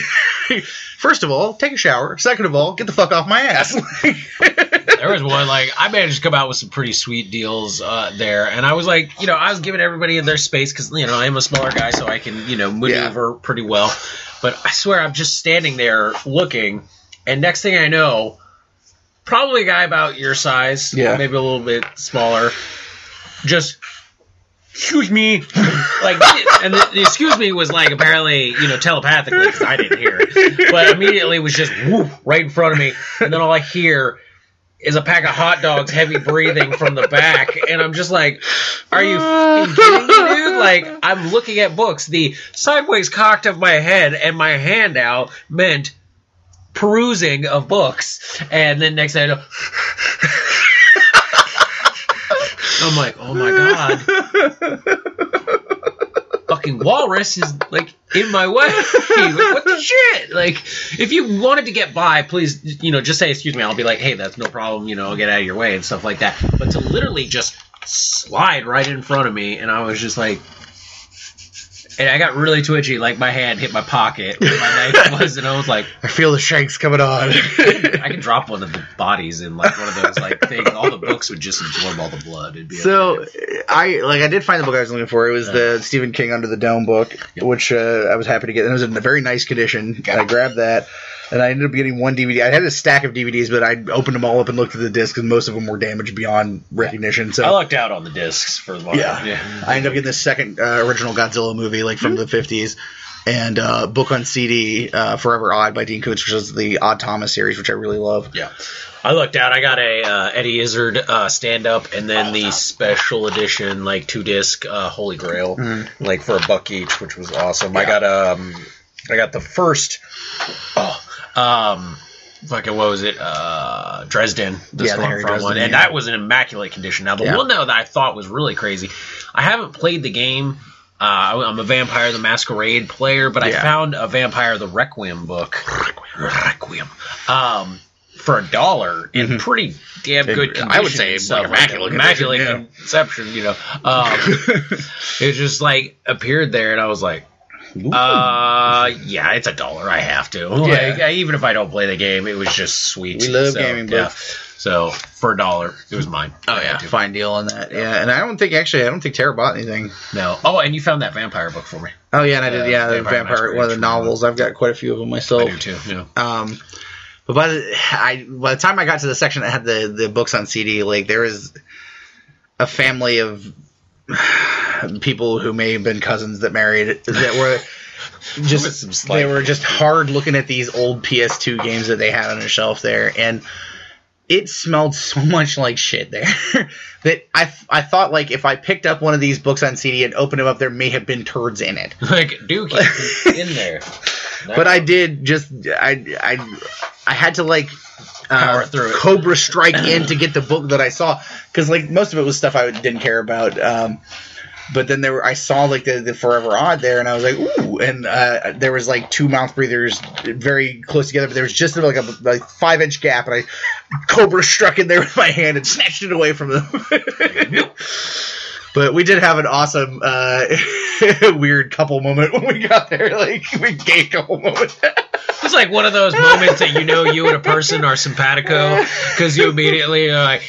First of all, take a shower. Second of all, get the fuck off my ass. There was one, I managed to come out with some pretty sweet deals there. And I was I was giving everybody their space because, I am a smaller guy, so I can, maneuver pretty well. But I swear, I'm just standing there looking, and next thing I know, probably a guy about your size, maybe a little bit smaller, just, excuse me, and the excuse me was apparently, telepathically, because I didn't hear it, but immediately was just whoop, right in front of me, and then all I hear is a pack of hot dogs, heavy breathing from the back, and I'm just like, are you kidding me, dude? I'm looking at books, the sideways cocked of my head and my hand out meant perusing of books, and then next thing I know, I'm like, oh my god, fucking walrus is in my way. What the shit? If you wanted to get by, please, just say excuse me. I'll be like, hey, that's no problem. I'll get out of your way and stuff like that. But to literally just slide right in front of me, and I was just like. And I got really twitchy, my hand hit my pocket where my knife was, and I was like... I feel the shanks coming on. I could drop one of the bodies in, one of those, things. All the books would just absorb all the blood. It'd be I did find the book I was looking for. It was the Stephen King Under the Dome book, which I was happy to get. And it was in a very nice condition. And I grabbed that. And I ended up getting one DVD. I had a stack of DVDs, but I opened them all up and looked at the discs, and most of them were damaged beyond recognition. So I lucked out on the discs for the moment. Yeah. I ended up getting the second original Godzilla movie, from the 50s, and book on CD, Forever Odd by Dean Koontz, which is the Odd Thomas series, which I really love. Yeah. I lucked out. I got a Eddie Izzard stand-up, and then the special edition, 2-disc Holy Grail, for $1 each, which was awesome. Yeah. I got the first... fucking what was it? Dresden, the Stormfront one, and that was in immaculate condition. Now the one that I thought was really crazy, I haven't played the game. I'm a Vampire the Masquerade player, but I found a Vampire the Requiem book. Requiem. for $1 in pretty damn good condition. I would say like immaculate conception, you know. It just like appeared there, and I was like, yeah, it's $1. I have to. Like, even if I don't play the game, it was just sweet. We love gaming books. So for $1, it was mine. Oh yeah, fine deal on that. Yeah, and I don't think Tara bought anything. No. Oh, and you found that vampire book for me. Oh yeah, and I did. Yeah, the vampire, one of the novels. I've got quite a few of them myself. I do too. Yeah. But by the time I got to the section that had the books on CD, like there was a family of people who may have been cousins that married that were just they were just hard looking at these old PS2 games that they had on the shelf there, and it smelled so much like shit there that I thought, like, if I picked up one of these books on CD and opened them up, there may have been turds in it. Like, Dookie in there. No. But I did just I had to like power through it. Cobra Strike in to get the book that I saw, because like most of it was stuff I didn't care about. But then I saw like the Forever Odd there, and I was like, ooh, and there was like 2 mouth breathers very close together, but there was just like a 5-inch gap, and I Cobra struck in there with my hand and snatched it away from them. But we did have an awesome weird couple moment when we got there, like we gay couple moment. It's like one of those moments that you and a person are simpatico, because you immediately are like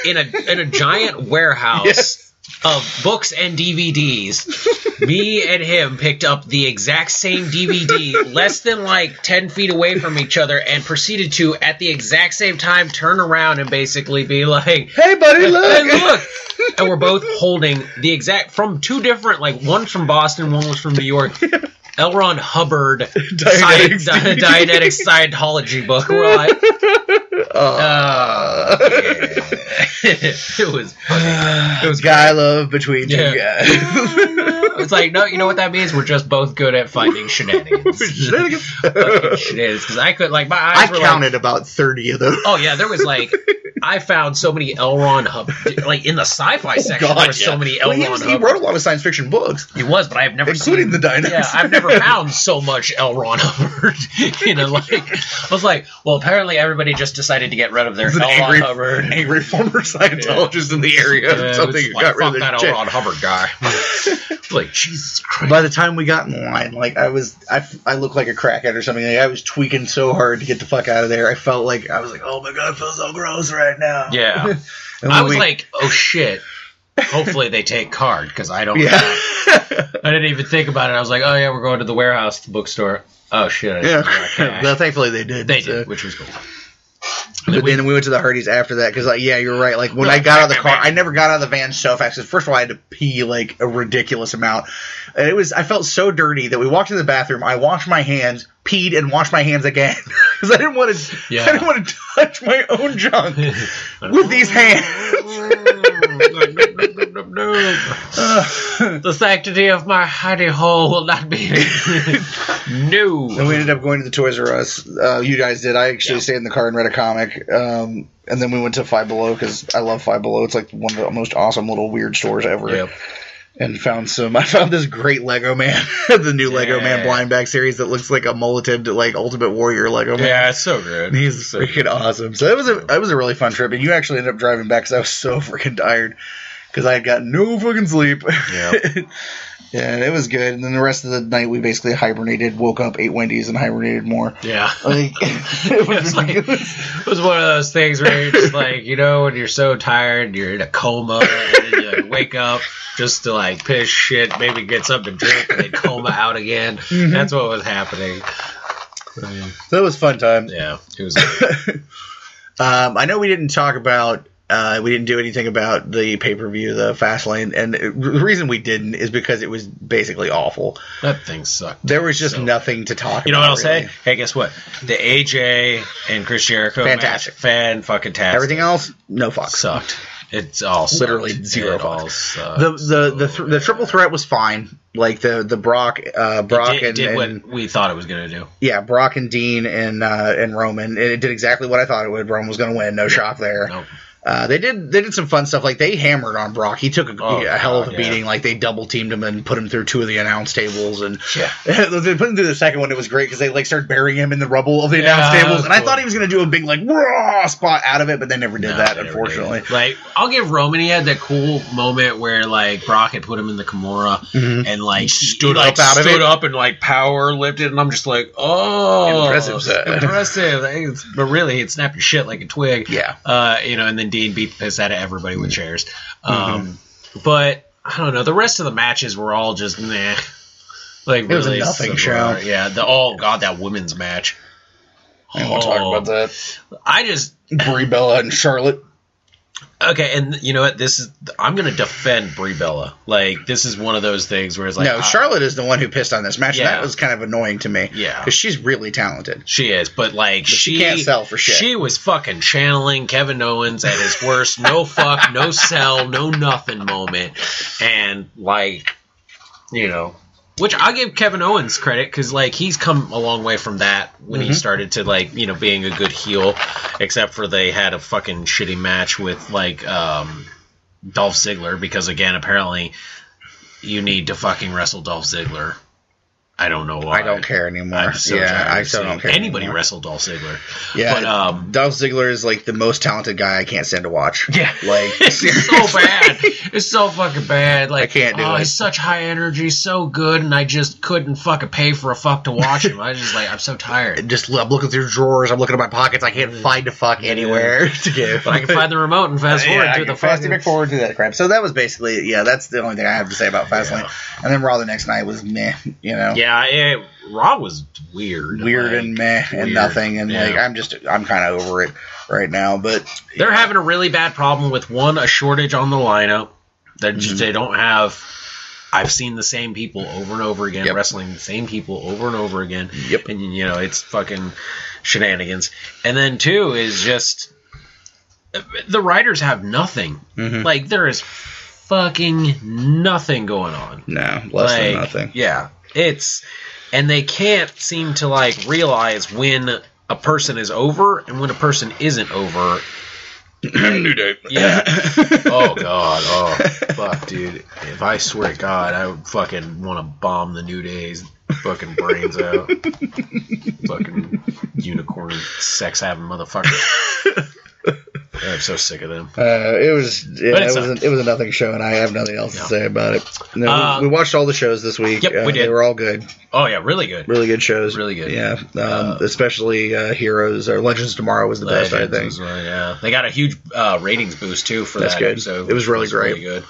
in a giant warehouse of books and DVDs. Me and him picked up the exact same DVD less than like 10 feet away from each other, and proceeded to at the exact same time turn around and basically be like, hey buddy, look. Hey, look. And we're both holding the exact, from two different, like one's from Boston, one was from New York, L. Ron Hubbard Dianetics Scientology book. We're like, yeah. It was funny. It was guy love between two guys. It's like, no, you know what that means? We're just both good at finding shenanigans. Shenanigans, because I could, like, my eyes were counted about 30 of those. Oh yeah, there was like, I found so many L. Ron Hubbard, like in the sci-fi section. There were so many L. Ron Hubbard. He wrote a lot of science fiction books. He was, but I've never including the Dynasty. Yeah, I've never found so much L. Ron Hubbard. You know, like, I was like, well, apparently everybody just decided to get rid of their L. Ron Hubbard. Angry former Scientologist in the area. Something got rid of that L. Ron Hubbard guy. Like, Jesus Christ. By the time we got in line, like I looked like a crackhead or something. Like, I was tweaking so hard to get the fuck out of there. I felt like I was like, oh my god, I feel so gross right now. Yeah. I was like, oh shit. Hopefully they take card, because I don't know. I didn't even think about it. I was like, oh yeah, we're going to the warehouse, the bookstore. Oh shit. Well, thankfully they did. They did, which was cool. But then we went to the Hardee's after that, because, like, yeah, you're right. Like, when I got out of the car, I never got out of the van so fast. Because first of all, I had to pee, like, a ridiculous amount. And I felt so dirty that we walked into the bathroom, I washed my hands, peed, and washed my hands again. Because I didn't want to touch my own junk with these hands. The sanctity of my hidey hole will not be. No. And we ended up going to the Toys R Us. You guys did. I actually stayed in the car and read a comic. And then we went to Five Below, because I love Five Below. It's like one of the most awesome little weird stores ever. Yep. And I found this great Lego Man, the new Lego Man blind bag series that looks like a mulleted, like, Ultimate Warrior Lego Man. Yeah, it's so good. He's so freaking awesome. So that was a really fun trip, and you actually ended up driving back because I was so freaking tired, because I had got no fucking sleep. Yeah. Yeah, and it was good. And then the rest of the night, we basically hibernated, woke up, ate Wendy's, and hibernated more. Yeah. Like, it was one of those things where you're just like, you know, when you're so tired, you're in a coma, and then you like, wake up just to like piss shit, maybe get something to drink, and then coma out again. Mm-hmm. That's what was happening. So it was fun time. Yeah, it was good. I know we didn't talk about we didn't do anything about the pay-per-view, the Fastlane, and the reason we didn't is because it was basically awful. That thing sucked. There was just nothing to talk about. You know what I'll say? Hey, guess what? The AJ and Chris Jericho fantastic. Fan-fucking-tastic. Everything else, no fuck. Sucked. It's all literally sucked. Zero fucks. The triple threat was fine. Like the Brock it did what we thought it was going to do. Yeah, Brock and Dean and Roman. It did exactly what I thought it would. Roman was going to win. No shock there. Nope. They did some fun stuff. Like, they hammered on Brock. He took a hell of a beating. Like, they double teamed him and put him through 2 of the announce tables. And they put him through the second one. It was great because they like started burying him in the rubble of the announce tables. And I thought he was going to do a big like raw spot out of it, but they never did that, unfortunately. Like, I'll give Roman, he had that cool moment where like Brock had put him in the Kimura and like stood up and like power lifted, and I'm just like, impressive. But really, he'd snap your shit like a twig. Yeah. And then Dean beat the piss out of everybody with chairs. But I don't know. The rest of the matches were all just meh. Like, it was a nothing show. Yeah. That women's match. I don't want to talk about that. Brie Bella and Charlotte. Okay, and you know what? I'm going to defend Brie Bella. Like, this is one of those things where it's like... No, Charlotte is the one who pissed on this match, and that was kind of annoying to me. Yeah. Because she's really talented. She is, but like... she can't sell for shit. She was fucking channeling Kevin Owens at his worst no fuck, no sell, no nothing moment. And like, which I'll give Kevin Owens credit because, like, he's come a long way from that when he started to, like, being a good heel, except for they had a fucking shitty match with, like, Dolph Ziggler because, again, apparently you need to fucking wrestle Dolph Ziggler. I don't know why. I don't care anymore. I still don't care anybody wrestle Dolph Ziggler. Yeah, but, Dolph Ziggler is like the most talented guy I can't stand to watch. Yeah, like it's so bad. It's so fucking bad. Like, I can't do it. He's such high energy, so good, and I just couldn't fucking pay for a fuck to watch him. I'm so tired. I'm looking through drawers. I'm looking at my pockets. I can't find a fuck anywhere to give. But I can find the remote and fast forward to the fucking... forward to that crap. So that was basically that's the only thing I have to say about Fastlane. And then Raw the next night was meh. Yeah, Raw was weird and meh and nothing, and like I'm kind of over it right now. But they're having a really bad problem with a shortage on the lineup. They don't have. I've seen the same people over and over again wrestling the same people over and over again. Yep. And it's fucking shenanigans. And then 2 is just the writers have nothing. Like, there is fucking nothing going on. No, less than nothing. Yeah. And they can't seem to, like, realize when a person is over and when a person isn't over. New Day. Yeah. Oh, God. Oh, fuck, dude. If I swear to God, I would fucking want to bomb the New Day's fucking brains out. Fucking unicorn sex-having motherfucker. I'm so sick of them. It was a nothing show, and I have nothing else to say about it. No, we watched all the shows this week. Yep, we did. They were all good. Oh yeah, really good. Really good shows. Really good. Yeah, especially Heroes or Legends Tomorrow was the best, I think. Yeah, they got a huge ratings boost too for that. Good. Episode. It was really great. Really good.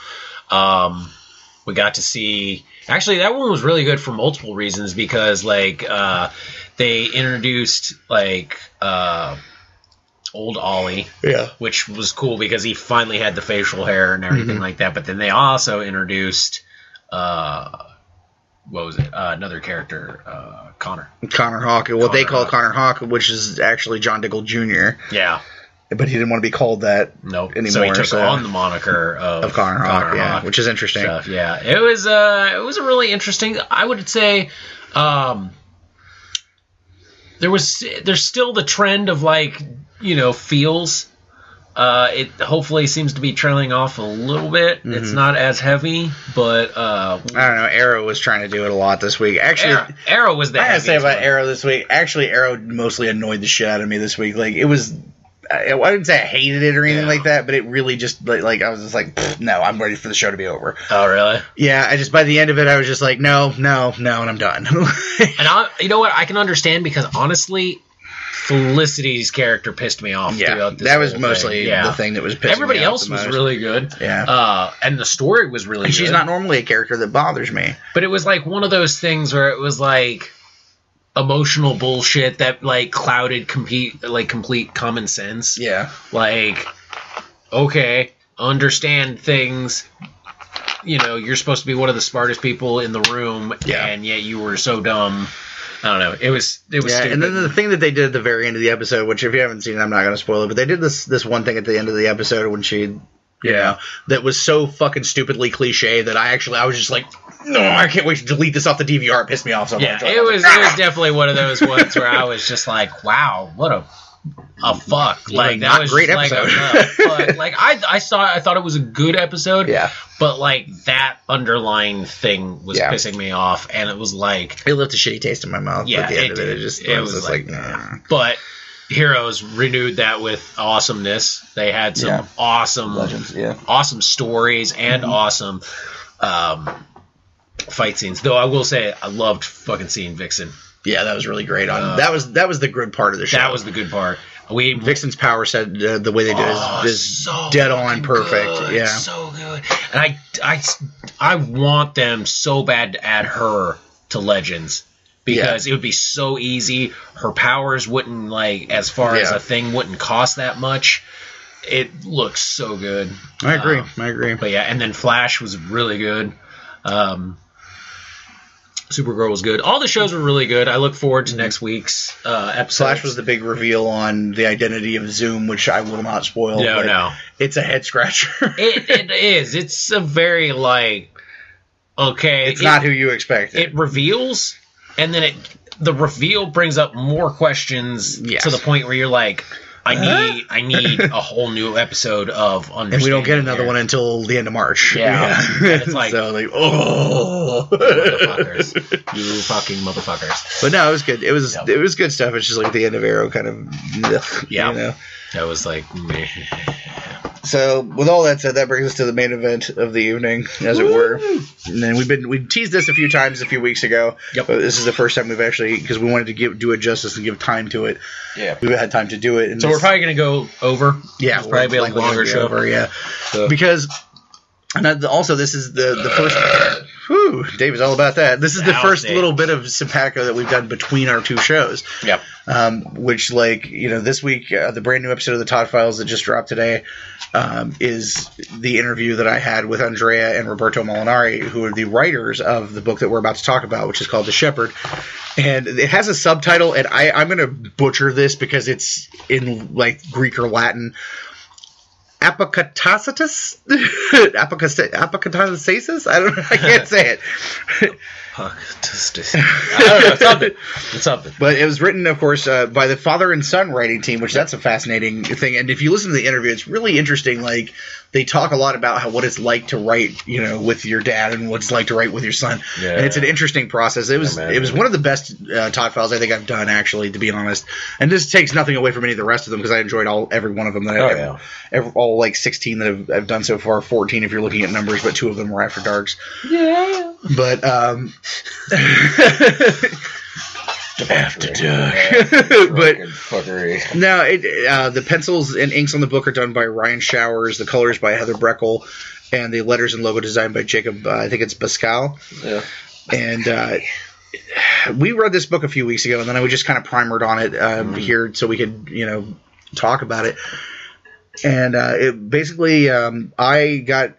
We got to see. Actually, that one was really good for multiple reasons because like they introduced like. Old Ollie, which was cool because he finally had the facial hair and everything like that. But then they also introduced, what was it? Another character, Connor Hawk. What they call Connor Hawk, which is actually John Diggle Jr. Yeah, but he didn't want to be called that anymore. So he took on the moniker of Connor Hawk, which is interesting. Stuff. Yeah, it was a really interesting. I would say. There's still the trend of like feels. It hopefully seems to be trailing off a little bit. It's not as heavy, but I don't know. Arrow was trying to do it a lot this week. Actually, Arrow was the. I gotta say about Arrow this week. Actually, Arrow mostly annoyed the shit out of me this week. Like it was. I wouldn't say I hated it or anything like that, but it really just like I was just like, no, I'm ready for the show to be over. Oh, really? Yeah, by the end of it, I was just like, no, and I'm done. And you know what? I can understand because honestly, Felicity's character pissed me off. Yeah, that was mostly the thing that was pissing Everybody me off else the was most. really good. Yeah. And the story was really good. She's not normally a character that bothers me. But it was like one of those things where it was like emotional bullshit that like clouded complete common sense. Yeah. Like, okay, understand things. You're supposed to be one of the smartest people in the room, and yet you were so dumb. I don't know. It was stupid. And then the thing that they did at the very end of the episode, which if you haven't seen it, I'm not going to spoil it, but they did this one thing at the end of the episode when she, that was so fucking stupidly cliche that I was just like, no, I can't wait to delete this off the DVR. It pissed me off so much. Yeah, it was definitely one of those ones where I was just like, wow, what a a fuck. Like, that not was great just episode. Fuck. Like, I thought it was a good episode. Yeah. But, like, that underlying thing was Yeah. pissing me off. And it was like... It left a shitty taste in my mouth. Yeah, at the end it of did. It was just like But Heroes renewed that with awesomeness. They had some awesome... Legends, awesome stories and awesome fight scenes. Though I will say, I loved fucking seeing Vixen. Yeah, that was really great. That was the good part of the show. That was the good part. Vixen's power set, the way they did it is so dead on perfect. Good, yeah, so good. And I want them so bad to add her to Legends because it would be so easy. Her powers wouldn't like as far as a thing wouldn't cost that much. It looks so good. I agree. But yeah, and then Flash was really good. Supergirl was good. All the shows were really good. I look forward to next week's episode. Flash was the big reveal on the identity of Zoom, which I will not spoil. No. It's a head scratcher. It is. It's a very okay. It's not who you expect. It reveals, and then the reveal brings up more questions to the point where you're like, I need a whole new episode of Understanding. And we don't get another one until the end of March. Yeah. And it's like, so motherfuckers. You fucking motherfuckers. But no, it was good. It was good stuff. It's just like the end of Arrow kind of yeah. You know? That was like meh. So, with all that said, that brings us to the main event of the evening, as it were. And then we teased this a few times a few weeks ago. Yep. But this is the first time we've actually, because we wanted to do it justice and give time to it. Yeah. We've had time to do it. And so we're probably going to go over. Yeah. It's probably be a longer show. So. Because, and also this is the first... Whew, Dave is all about that. This is the first little bit of simpatico that we've done between our two shows. Yep. Which, this week, the brand new episode of the Todd Files that just dropped today is the interview that I had with Andrea and Roberto Molinari, who are the writers of the book that we're about to talk about, which is called The Shepherd. And it has a subtitle, and I'm going to butcher this because it's in, Greek or Latin. Apocatastasis? Apocatastasis? I can't say it. I don't know. It's something. But it was written, of course, by the father and son writing team, which that's a fascinating thing. And if you listen to the interview, it's really interesting. They talk a lot about what it's like to write, with your dad and what it's like to write with your son. Yeah. And it's an interesting process. It was one of the best Todd Files I think I've done, actually, to be honest. And this takes nothing away from any of the rest of them because I enjoyed every one of them. All 16 that I've done so far, 14 if you're looking at numbers, but 2 of them were After Darks. Yeah. But After Dark. But no, the pencils and inks on the book are done by Ryan Showers, the colors by Heather Breckel, and the letters and logo designed by Jacob. I think it's Pascal. Yeah. And we read this book a few weeks ago, and then I was just kind of primered on it here so we could talk about it. And it basically, I got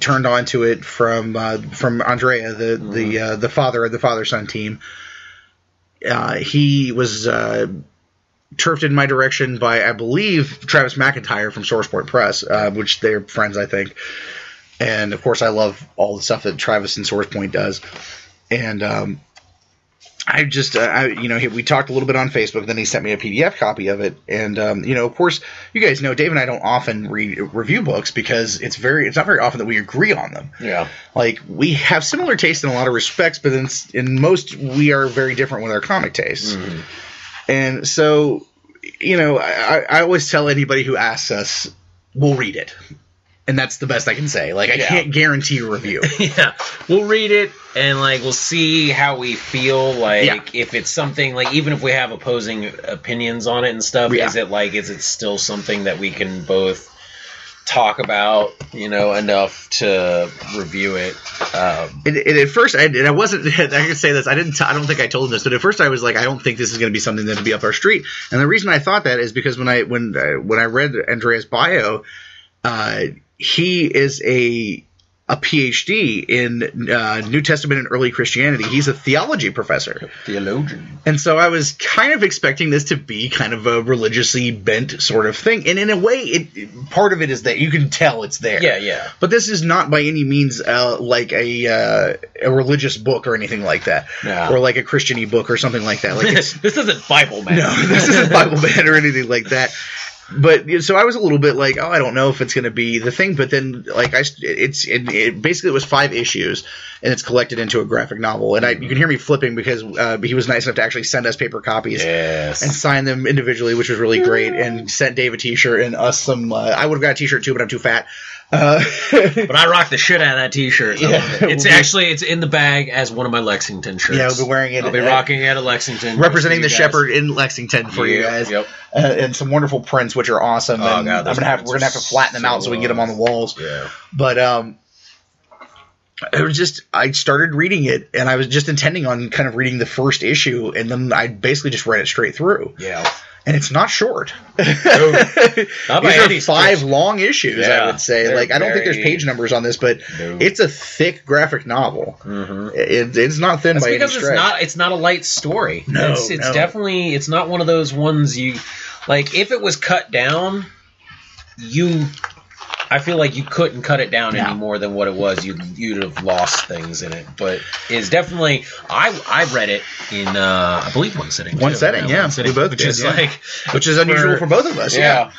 turned on to it from Andrea, the father of the father-son team. He was turfed in my direction by, I believe, Travis McIntyre from SourcePoint Press, which they're friends, I think. And of course, I love all the stuff that Travis and SourcePoint does. And I just, we talked a little bit on Facebook, then he sent me a PDF copy of it. And, of course, you guys know Dave and I don't often review books because it's not very often that we agree on them. Yeah. We have similar tastes in a lot of respects, but in most, we are very different with our comic tastes. Mm-hmm. And so, I always tell anybody who asks us, we'll read it. And that's the best I can say. I can't guarantee a review. Yeah. We'll read it, and, we'll see how we feel. If it's something, even if we have opposing opinions on it and stuff, is it still something that we can both talk about, enough to review it? At first, I wasn't, I can say this, I don't think I told him this, but at first I was I don't think this is going to be something that would be up our street. And the reason I thought that is because when I read Andrea's bio, he is a PhD in New Testament and early Christianity. He's a theology professor. Theologian. And so I was kind of expecting this to be kind of a religiously bent sort of thing. And in a way, part of it is that you can tell it's there. Yeah, yeah. But this is not by any means like a religious book or anything like that. No. Or like a Christian-y book or something like that. Like this isn't Bible Man. No, this isn't Bible Man or anything like that. But so I was a little bit like, oh, I don't know if it's going to be the thing. But then, like, it basically was 5 issues, and it's collected into a graphic novel. And you can hear me flipping because he was nice enough to actually send us paper copies and sign them individually, which was really great. And sent Dave a T-shirt and us some. I would have got a T-shirt too, but I'm too fat. But I rock the shit out of that T-shirt. Yeah, it's in the bag as one of my Lexington shirts. Yeah, I'll be wearing it. I'll be rocking it at Lexington, representing the Shepherd in Lexington for you guys. Yep. And some wonderful prints, which are awesome. Oh, and God, we're gonna have to flatten them out so we can get them on the walls. Yeah. But it was just, I started reading it, and I was just intending on kind of reading the first issue, and then I basically just read it straight through. Yeah. And it's not short. Not by These are 5 long issues, yeah, I would say. Like, I don't think there's page numbers on this, but it's a thick graphic novel. Mm-hmm. It's not thin by any stretch. Because it's not a light story. No, it's definitely, it's not one of those ones you, like, if it was cut down, I feel like you couldn't cut it down any more than what it was. You'd have lost things in it. But it's definitely, I read it in I believe one sitting. One setting, yeah. We both which did, is which is unusual for both of us. Yeah.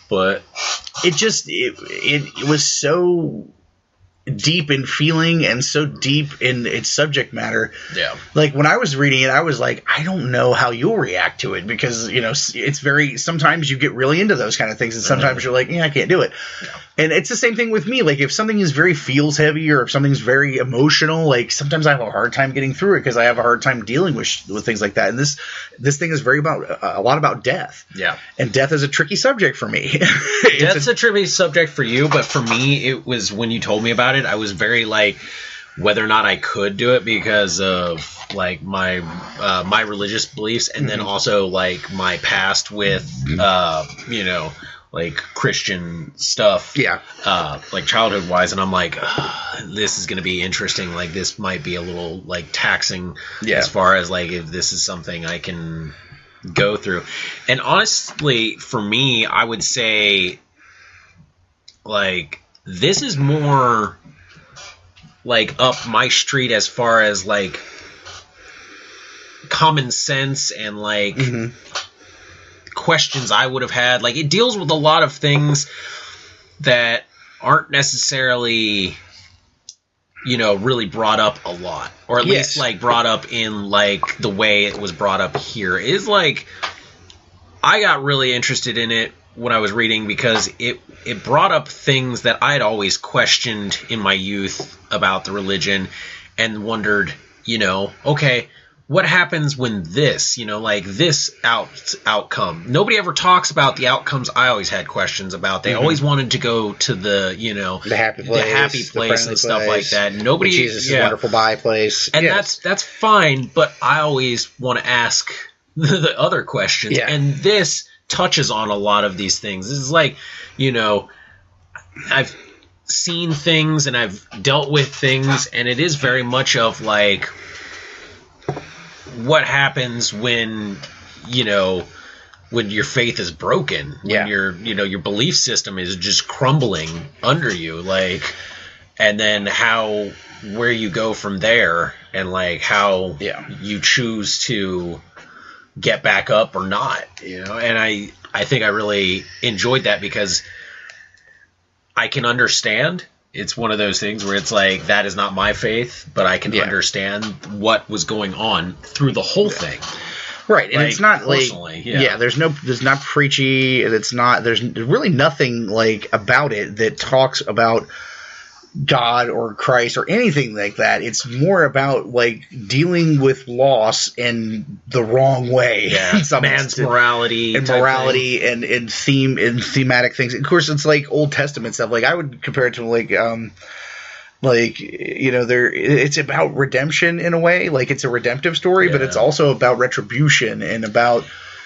But it was so deep in feeling and so deep in its subject matter. Yeah. Like, when I was reading it, I was like, I don't know how you'll react to it, because, it's very, sometimes you get really into those kind of things, and sometimes you're like, I can't do it. Yeah. And it's the same thing with me. Like, if something is very feels heavy, or if something's very emotional, like, sometimes I have a hard time getting through it because I have a hard time dealing with things like that. And this thing is very a lot about death. Yeah. And death is a tricky subject for me. Death's a tricky subject for you, but for me, it was, when you told me about it, I was very like, whether or not I could do it because of like my religious beliefs, and then also like my past with like Christian stuff, like childhood wise, and I'm like, this is gonna be interesting. Like, this might be a little like taxing as far as like if this is something I can go through. And honestly, for me, I would say like this is more like up my street as far as like common sense and like questions I would have had. Like, it deals with a lot of things that aren't necessarily, really brought up a lot, or at least like brought up in like the way it was brought up here. Is like, I got really interested in it when I was reading because it brought up things that I had always questioned in my youth about the religion, and wondered, okay, what happens when this, like this outcome? Nobody ever talks about the outcomes I always had questions about. They always wanted to go to the, the happy place and stuff like that. Nobody, the Jesus' wonderful bye place. And that's fine, but I always want to ask the other questions. Yeah. And this touches on a lot of these things. This is like, I've seen things and I've dealt with things, and it is very much of like, what happens when when your faith is broken, when your belief system is just crumbling under you, like, and then where you go from there, and like how you choose to get back up or not, and I think I really enjoyed that because I can understand. It's one of those things where it's like, that is not my faith, but I can understand what was going on through the whole thing. Right. And like, it's not like, there's not preachy, and there's really nothing like about it that talks about God or Christ or anything like that. It's more about like dealing with loss in the wrong way. Yeah. Man's morality and thematic things. Of course, it's like Old Testament stuff. Like, I would compare it to it's about redemption in a way. Like, it's a redemptive story, but it's also about retribution and about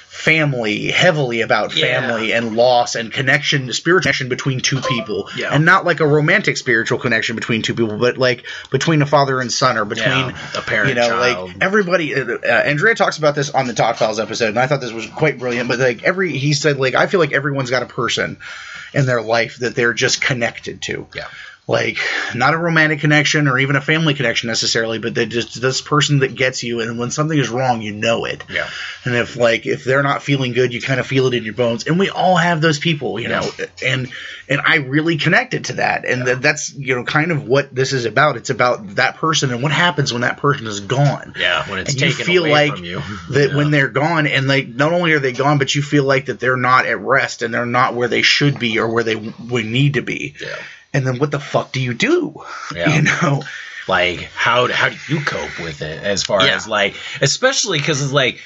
heavily about family and loss and connection, spiritual connection between two people, and not like a romantic spiritual connection between two people, but like between a father and son, or between a parent, child. Like everybody. Andrea talks about this on the Todd Files episode, and I thought this was quite brilliant. But like he said, like, I feel like everyone's got a person in their life that they're just connected to. Yeah. Like, not a romantic connection or even a family connection necessarily, but they just this person that gets you, and when something is wrong, you know it. Yeah. And if they're not feeling good, you kind of feel it in your bones. And we all have those people, you know. And I really connected to that. And that's, you know, kind of what this is about. It's about that person and what happens when that person is gone. Yeah, when it's and taken you feel away like from you. That when they're gone, and like not only are they gone, but you feel like that they're not at rest and they're not where they should be or where they would need to be. Yeah. And then what the fuck do you do? Yeah. You know? Like, how do you cope with it, as far as, like, especially because it's like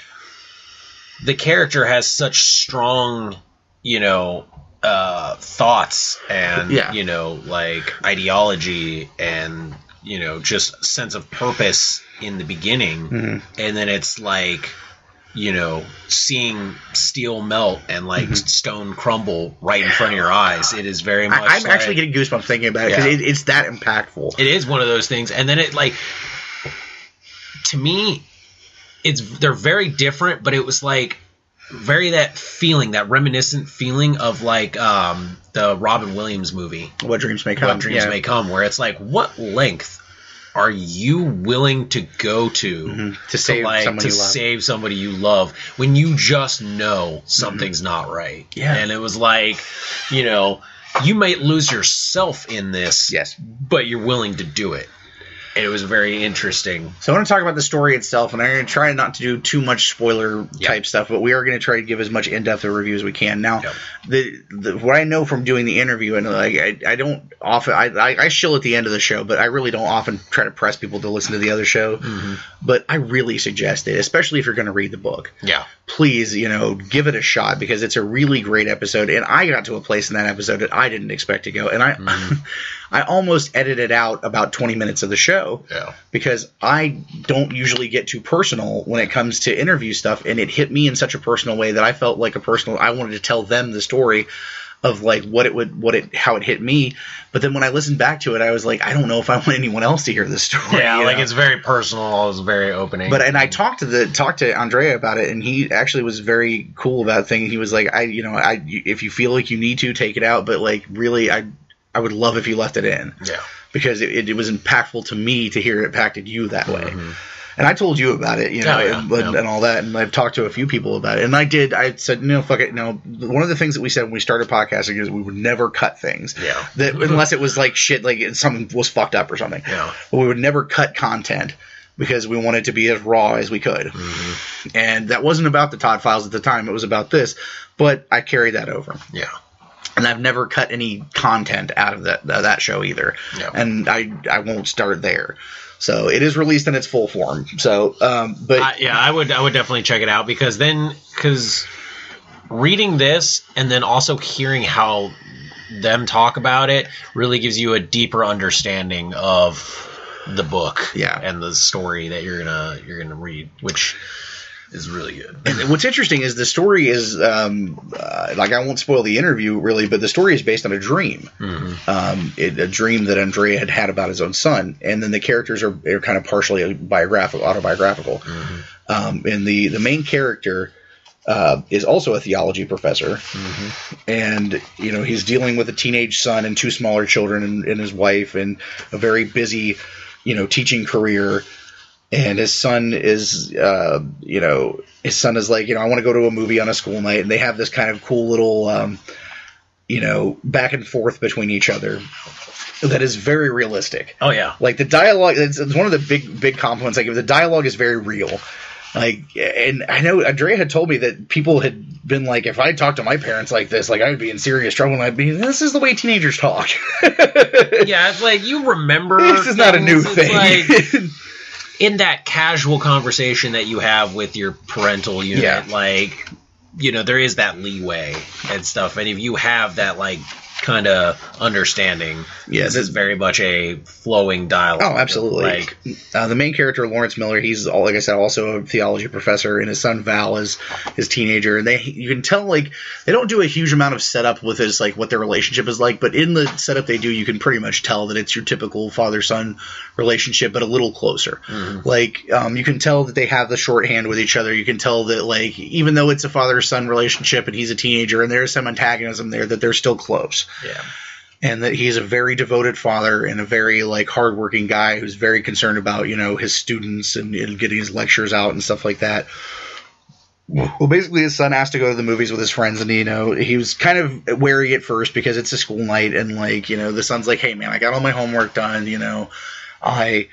the character has such strong, you know, thoughts and, you know, like ideology and, you know, just sense of purpose in the beginning. Mm-hmm. And then it's like, you know, seeing steel melt and like stone crumble right in front of your eyes. It is very much. I'm actually getting goosebumps thinking about it because it's that impactful. It is one of those things, and then it like, to me, they're very different, but it was like very that feeling, that reminiscent feeling of like the Robin Williams movie, What Dreams May Come. What Dreams May Come, where it's like, what length are you willing to go to to save somebody you love when you just know something's not right? Yeah. And it was like, you know, you might lose yourself in this, but you're willing to do it. And it was very interesting. So I want to talk about the story itself, and I'm going to try not to do too much spoiler type stuff, but we are going to try to give as much in-depth a review as we can. Now, what I know from doing the interview, and like I don't often, I shill at the end of the show, but I really don't often try to press people to listen to the other show. Mm-hmm. But I really suggest it, especially if you're going to read the book. Yeah. Please, you know, give it a shot, because it's a really great episode, and I got to a place in that episode that I didn't expect to go, and I almost edited out about 20 minutes of the show because I don't usually get too personal when it comes to interview stuff, and it hit me in such a personal way that I felt like I wanted to tell them the story of like how it hit me. But then when I listened back to it, I was like, I don't know if I want anyone else to hear this story. Yeah, like it's very personal. It was very opening. But I talked to Andrea about it, and he actually was very cool about things. He was like, if you feel like you need to, take it out, but like really, I would love if you left it in. Yeah. Because it was impactful to me to hear it impacted you that way. Mm-hmm. And I told you about it, you know, and all that, and I've talked to a few people about it. And I said, no, fuck it. No, one of the things that we said when we started podcasting is we would never cut things. Yeah. That unless it was like shit, like something was fucked up or something. Yeah. But we would never cut content because we wanted to be as raw as we could. Mm-hmm. And that wasn't about the Todd Files at the time. It was about this. But I carried that over. Yeah. And I've never cut any content out of that show either. Yeah. And I won't start there. So it is released in its full form. So, I would definitely check it out, because reading this and then also hearing how them talk about it really gives you a deeper understanding of the book and the story that you're gonna read, which is really good. And what's interesting is the story is like, I won't spoil the interview really, but the story is based on a dream, a dream that Andrea had about his own son, and then the characters are kind of partially autobiographical. Mm-hmm. And the main character is also a theology professor, and you know, he's dealing with a teenage son and two smaller children and his wife, and a very busy, you know, teaching career. And his son is, like, I want to go to a movie on a school night. And they have this kind of cool little, back and forth between each other that is very realistic. Oh, yeah. Like, the dialogue, it's one of the big compliments I give. The dialogue is very real. Like, and I know Andrea had told me that people had been like, if I talked to my parents like this, like, I would be in serious trouble, and I'd be, this is the way teenagers talk. Yeah, it's like, you remember. This is not a new thing. Like, in that casual conversation that you have with your parental unit, like, you know, there is that leeway and stuff. And if you have that, like, kind of understanding. Yeah, this is very much a flowing dialogue. Oh, absolutely. Like the main character, Lawrence Miller, he's, like I said, also a theology professor, and his son Val is his teenager. And you can tell, like, they don't do a huge amount of setup with his, like, what their relationship is like, but in the setup they do, you can pretty much tell that it's your typical father-son relationship, but a little closer. Mm-hmm. Like, you can tell that they have the shorthand with each other. You can tell that, like, even though it's a father-son relationship and he's a teenager and there's some antagonism there, that they're still close. Yeah. And that he's a very devoted father and a very, like, hardworking guy who's very concerned about, you know, his students and getting his lectures out and stuff like that. Well, basically, his son has to go to the movies with his friends, and, you know, he was kind of wary at first because it's a school night, and, like, you know, the son's like, hey, man, I got all my homework done, you know, I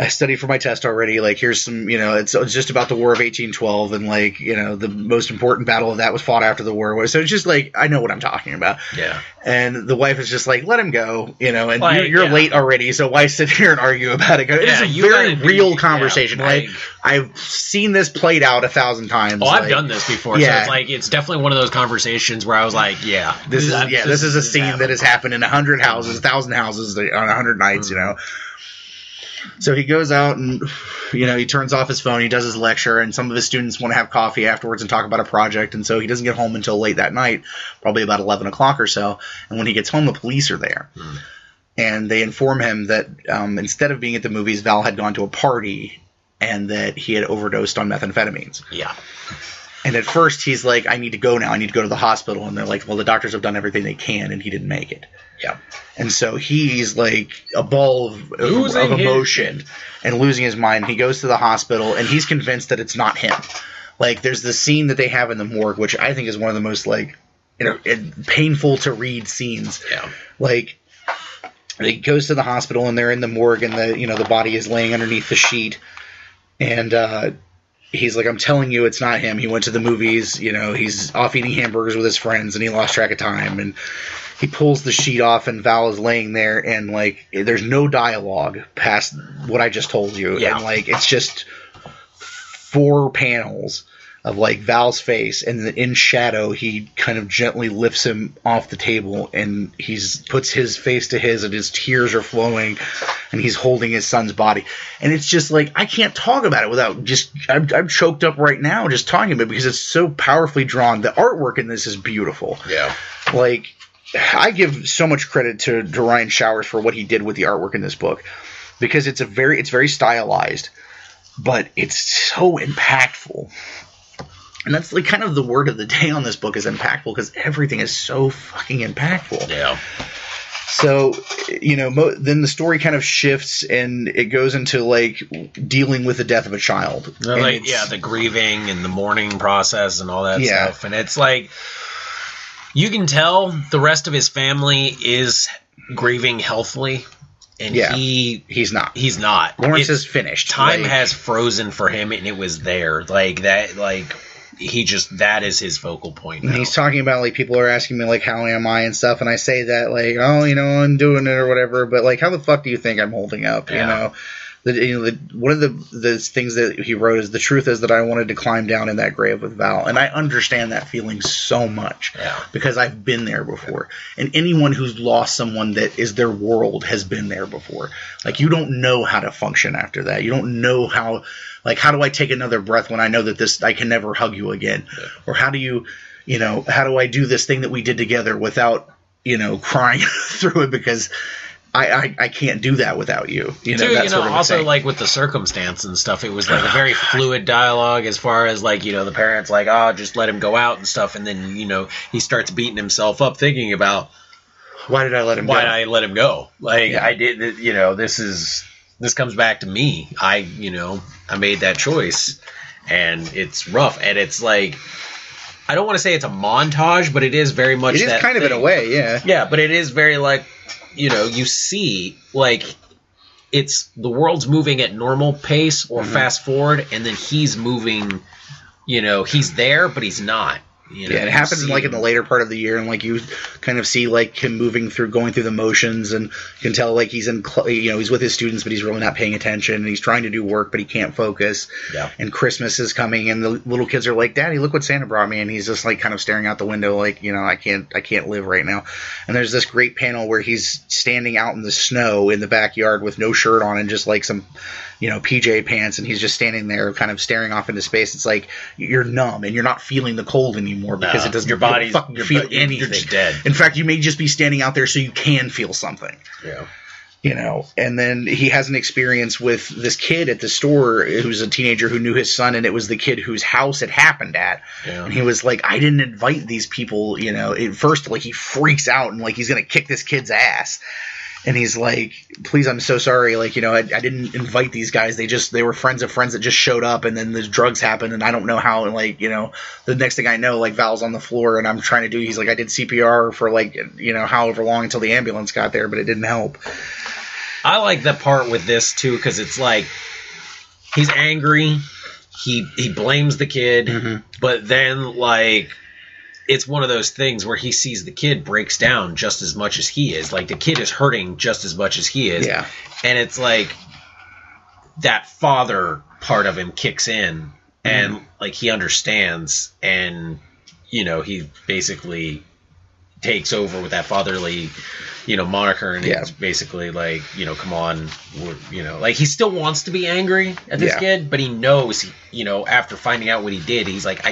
studied for my test already. Like, here's some, you know, it's just about the War of 1812, and, like, you know, the most important battle of that was fought after the war. So it's just like, I know what I'm talking about. Yeah. And the wife is just like, let him go, you know, and like, you're late already, so why sit here and argue about it? It is a very real conversation. Yeah, like, I've seen this played out 1,000 times. Oh, I've done this before. Yeah. So it's like, it's definitely one of those conversations where I was like, this is a scene that has happened in 100 houses, 1,000 houses on 100 nights, you know. So he goes out and, you know, he turns off his phone, he does his lecture, and some of his students want to have coffee afterwards and talk about a project, and so he doesn't get home until late that night, probably about 11 o'clock or so, and when he gets home, the police are there. And they inform him that instead of being at the movies, Val had gone to a party, and that he had overdosed on methamphetamines. Yeah. And at first, he's like, I need to go now, I need to go to the hospital, and they're like, well, the doctors have done everything they can, and he didn't make it. Yeah. And so he's like a ball of emotion and losing his mind. He goes to the hospital and he's convinced that it's not him. Like, there's this scene that they have in the morgue, which I think is one of the most, like, you know, painful to read scenes. Yeah. Like, he goes to the hospital and they're in the morgue and the body is laying underneath the sheet. And he's like, I'm telling you, it's not him. He went to the movies, you know, he's off eating hamburgers with his friends and he lost track of time. And he pulls the sheet off and Val is laying there and, like, there's no dialogue past what I just told you. Yeah. And, like, it's just 4 panels of, like, Val's face, and in shadow he kind of gently lifts him off the table and puts his face to his and his tears are flowing and he's holding his son's body. And it's just like, I can't talk about it without just, I'm choked up right now just talking about it because it's so powerfully drawn. The artwork in this is beautiful. Yeah. Like, I give so much credit to Ryan Showers for what he did with the artwork in this book, because it's very stylized, but it's so impactful. And that's, like, kind of the word of the day on this book is impactful, because everything is so fucking impactful. Yeah. So, you know, then the story kind of shifts and it goes into, like, dealing with the death of a child. Like, the grieving and the mourning process and all that stuff. And it's like, you can tell the rest of his family is grieving healthily, and he's not. He's not. Lawrence is finished. Time has frozen for him, and it was there. Like that. Like that is his focal point now. And he's talking about, like, people are asking me, like, how am I and stuff, and I say that, like, oh, you know, I'm doing it or whatever, but, like, how the fuck do you think I'm holding up? You know. One of the things that he wrote is, the truth is that I wanted to climb down in that grave with Val. And I understand that feeling so much because I've been there before. And anyone who's lost someone that is their world has been there before. Like, you don't know how to function after that. You don't know how do I take another breath when I know that I can never hug you again? Yeah. Or how do I do this thing that we did together without, you know, crying through it because I can't do that without you. You know, that's sort of also thing. Like with the circumstance and stuff, it was like a very fluid dialogue as far as, like, you know, the parents like, just let him go out and stuff, and then, you know, he starts beating himself up thinking about why did I let him go? Like, I did, you know, this comes back to me. I made that choice, and it's rough, and it's like, I don't want to say it's a montage, but it is very much that kind of in a way, yeah. Yeah, but it is very, like, you know, you see, like, it's the world's moving at normal pace or fast forward, and then he's moving, you know, he's there, but he's not. You know, yeah, it happens like in the later part of the year, and like you kind of see like him going through the motions, and you can tell like he's he's with his students, but he's really not paying attention, and he's trying to do work, but he can't focus. Yeah. And Christmas is coming, and the little kids are like, "Daddy, look what Santa brought me," and he's just like kind of staring out the window, like, I can't live right now. And there's this great panel where he's standing out in the snow in the backyard with no shirt on and just like some PJ pants, and he's just standing there kind of staring off into space. It's like you're numb and you're not feeling the cold anymore because it doesn't fucking feel anything. You're just dead. In fact, you may just be standing out there so you can feel something. Yeah. And then he has an experience with this kid at the store who's a teenager who knew his son, and it was the kid whose house it happened at. Yeah. And he was like, I didn't invite these people, At first, like, he freaks out and like he's going to kick this kid's ass. And he's like, please, I'm so sorry. Like, I didn't invite these guys. They were friends of friends that just showed up, and then the drugs happened, and I don't know how. And like, the next thing I know, like, Val's on the floor, and I'm trying to do, he's like, I did CPR for like, however long until the ambulance got there, but it didn't help. I like that part with this too, because it's like, he's angry. He blames the kid, but then like, it's one of those things where he sees the kid breaks down just as much as he is. Like, the kid is hurting just as much as he is. Yeah. And it's like that father part of him kicks in, and like he understands, and he basically takes over with that fatherly moniker, and it's basically like, come on, like, he still wants to be angry at this kid, but he knows after finding out what he did, he's like,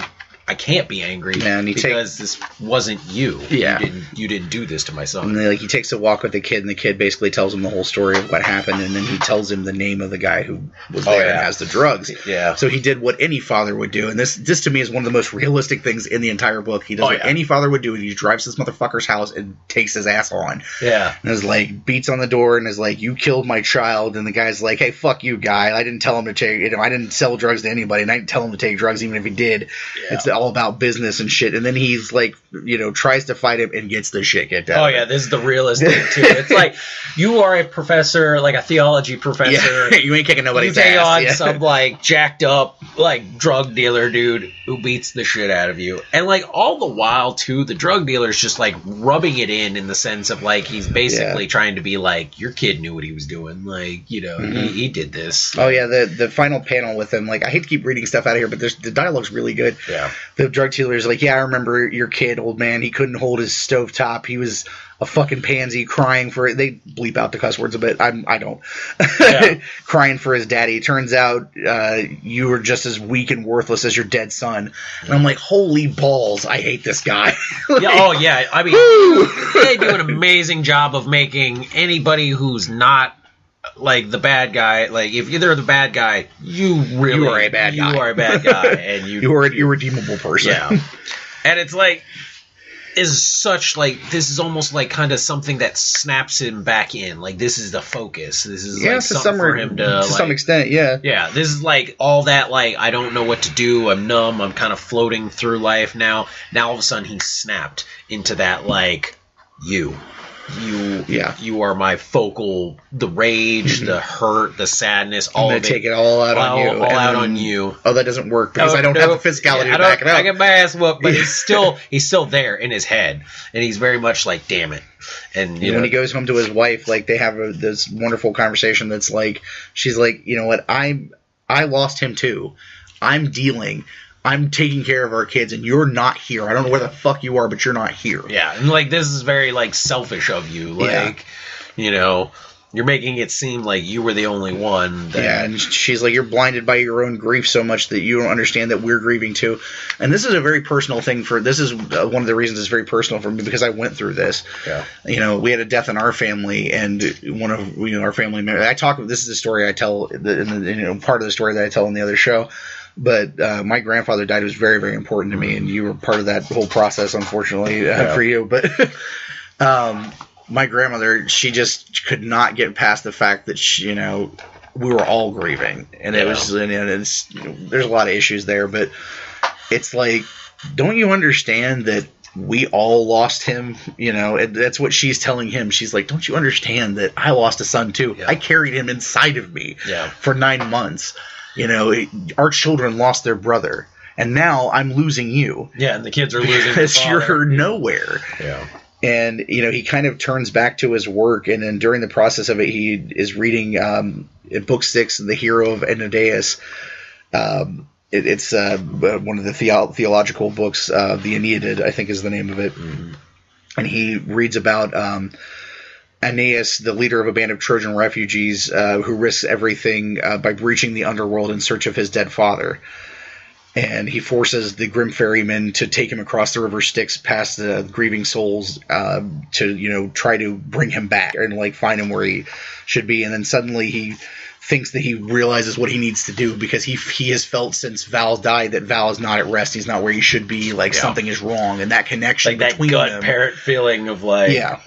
I can't be angry because this wasn't you. Yeah. You didn't do this to my son. And then, like, he takes a walk with the kid, and the kid basically tells him the whole story of what happened, and then he tells him the name of the guy who was there and has the drugs. Yeah. So he did what any father would do, and this to me is one of the most realistic things in the entire book. He does what any father would do, and he drives this motherfucker's house and takes his ass on. Yeah. And is like, beats on the door and is like, you killed my child, and the guy's like, hey, fuck you, guy. I didn't tell him to take, I didn't sell drugs to anybody, and I didn't tell him to take drugs even if he did. Yeah. It's all about business and shit. And then he's like, tries to fight him and gets the shit kicked out. Oh yeah, this is the realest thing too. It's like, you are a professor, like a theology professor. Yeah. You ain't kicking nobody's ass. You take on some like jacked up like drug dealer dude who beats the shit out of you. And like all the while too, the drug dealer's just like rubbing it in the sense of like he's basically trying to be like, your kid knew what he was doing. Like, he did this. Oh yeah, the final panel with him, like, I hate to keep reading stuff out of here, but the dialogue's really good. Yeah. The drug dealer's like, yeah, I remember your kid, old man. He couldn't hold his stovetop. He was a fucking pansy crying for it. They bleep out the cuss words a bit. I don't. Yeah. Crying for his daddy. Turns out you were just as weak and worthless as your dead son. And I'm like, holy balls, I hate this guy. Like, yeah. I mean, they do an amazing job of making anybody who's not like the bad guy, like if you're the bad guy, you are a bad guy. You are a bad guy, and you're an irredeemable person. Yeah. And it's like, this is almost like kind of something that snaps him back in. Like, this is the focus. This is like something for him to some extent, yeah. Yeah, this is like all that, like, I don't know what to do. I'm numb. I'm kind of floating through life now. Now all of a sudden he's snapped into that, like, you are my focal, the rage, the hurt, the sadness, all of it. I'm going to take it all out on you. All out on you. Oh, that doesn't work because I don't have the physicality to back it up. I get my ass whooped, but he's still there in his head. And he's very much like, damn it. And when he goes home to his wife, like, they have this wonderful conversation that's like, she's like, you know what, I lost him too. I'm taking care of our kids, and you're not here. I don't know where the fuck you are, but you're not here. Yeah, and, like, this is very, like, selfish of you. Like, you're making it seem like you were the only one. Yeah, and she's like, you're blinded by your own grief so much that you don't understand that we're grieving too. And this is a very personal thing this is one of the reasons it's very personal for me, because I went through this. Yeah. We had a death in our family, and one of our family members, this is a story I tell, part of the story that I tell in the other show. But my grandfather died. It was very, very important to me, and you were part of that whole process, unfortunately, for you. But my grandmother, she just could not get past the fact that we were all grieving, and it was, and it's, there's a lot of issues there. But it's like, don't you understand that we all lost him? That's what she's telling him. She's like, don't you understand that I lost a son too? Yeah. I carried him inside of me for 9 months. Our children lost their brother. and now I'm losing you. Yeah, and the kids are losing because you're nowhere. Yeah. And, you know, he kind of turns back to his work, and then during the process of it, he is reading in Book 6, The Hero of Ennidaus. It's one of the theological books, the Aeneid, I think is the name of it. Mm-hmm. And he reads about Aeneas, the leader of a band of Trojan refugees who risks everything by breaching the underworld in search of his dead father. And he forces the Grim Ferryman to take him across the river Styx past the grieving souls to, you know, try to bring him back and, like, find him where he should be. And then suddenly he thinks that he realizes what he needs to do because he has felt since Val died that Val is not at rest. He's not where he should be. Like, something is wrong. And that connection like between that gut parrot feeling of, like... Yeah.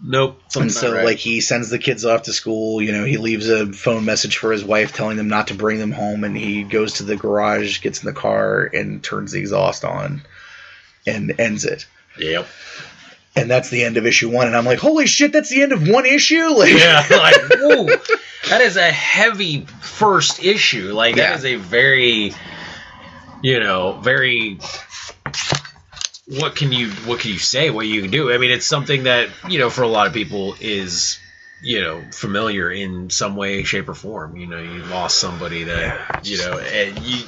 Nope. And so, right. like, he sends the kids off to school. You know, he leaves a phone message for his wife telling them not to bring them home. And he goes to the garage, gets in the car, and turns the exhaust on and ends it. Yep. And that's the end of issue 1. And I'm like, holy shit, that's the end of one issue? Like, yeah, like, whoa. That is a heavy first issue. Like, that is a very, you know, very... What can you say? What you can do? I mean, it's something that, you know, for a lot of people is, you know, familiar in some way, shape, or form. You know, you lost somebody that, you know, and you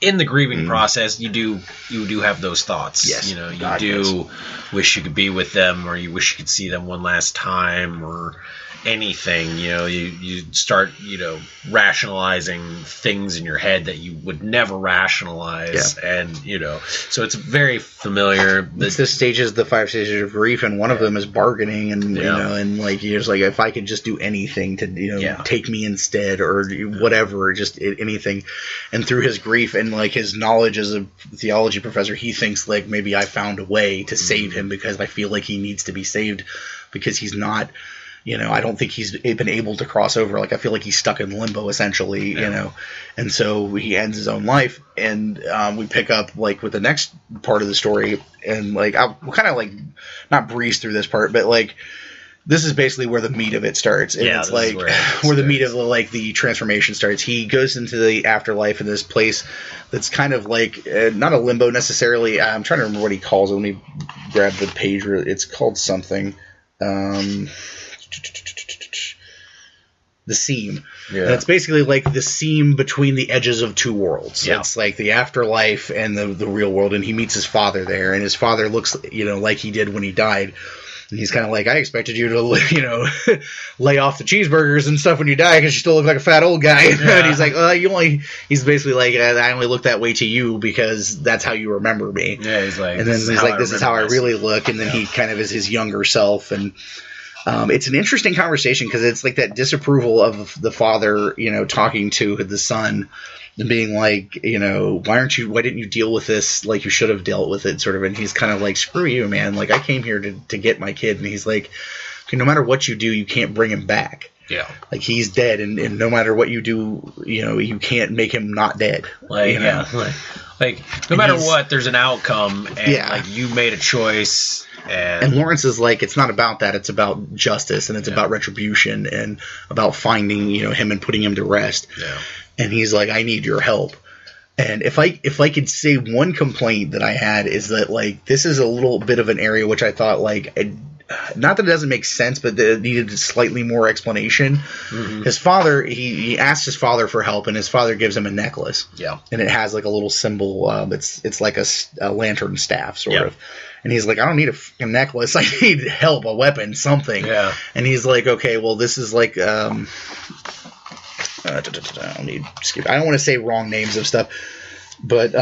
in the grieving process, you do have those thoughts. Yes, you know, you wish you could be with them, or you wish you could see them one last time, or anything. You know, you start, you know, rationalizing things in your head that you would never rationalize, and, you know, so it's very familiar. It's the 5 stages of grief, and one of them is bargaining, and you know, and like you're just like, if I could just do anything to, you know, take me instead, or whatever, just anything. And through his grief and like his knowledge as a theology professor, he thinks like maybe I found a way to save him because I feel like he needs to be saved because he's not. You know, I don't think he's been able to cross over. Like, I feel like he's stuck in limbo, essentially, you know. And so he ends his own life. And we pick up, like, with the next part of the story. And, like, I'll kind of, like, not breeze through this part, but, like, this is basically where the meat of it starts. And it's, like, where the meat of, like, the transformation starts. He goes into the afterlife in this place that's kind of, like, not a limbo necessarily. I'm trying to remember what he calls it. Let me grab the page. It's called something. The seam. Yeah. And it's basically like the seam between the edges of two worlds. Yeah. It's like the afterlife and the real world, and he meets his father there, and his father looks, you know, like he did when he died. And he's kind of like, I expected you to, you know, lay off the cheeseburgers and stuff when you die because you still look like a fat old guy. Yeah. And he's like, he's basically like, I only look that way to you because that's how you remember me. Yeah, he's like, and then he's like, this is how I really look. And then he kind of is his younger self. And it's an interesting conversation because it's like that disapproval of the father, you know, talking to the son and being like, you know, why didn't you deal with this like you should have dealt with it, sort of. And he's kind of like, screw you, man. Like, I came here to get my kid. And he's like, okay, no matter what you do, you can't bring him back. Yeah. Like, he's dead. And no matter what you do, you know, you can't make him not dead. Like, you know? Like no matter what, there's an outcome. And, like, you made a choice. And Lawrence is like, it's not about that. It's about justice, and it's about retribution, and about finding, you know, him and putting him to rest. Yeah. And he's like, I need your help. And if I could say one complaint that I had is that, like, this is a little bit of an area which I thought, like, not that it doesn't make sense, but that it needed slightly more explanation. Mm-hmm. His father, he asks his father for help, and his father gives him a necklace. Yeah. And it has, like, a little symbol. It's like a lantern staff, sort of. And he's like, I don't need a necklace. I need help, a weapon, something. Yeah. And he's like, okay, well, this is like, I don't want to say wrong names of stuff, but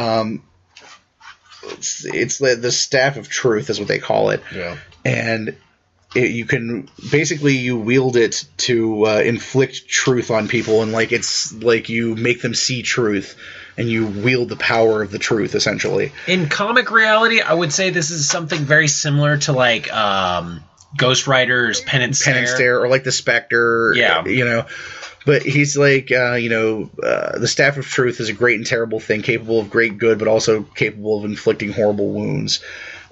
it's the staff of truth is what they call it. Yeah. And you can basically you wield it to inflict truth on people, and like it's like you make them see truth. And you wield the power of the truth, essentially. In comic reality, I would say this is something very similar to, like, Ghost Rider's Pen and Stare. Or like the Spectre. Yeah. You know. But he's like, the Staff of Truth is a great and terrible thing, capable of great good, but also capable of inflicting horrible wounds.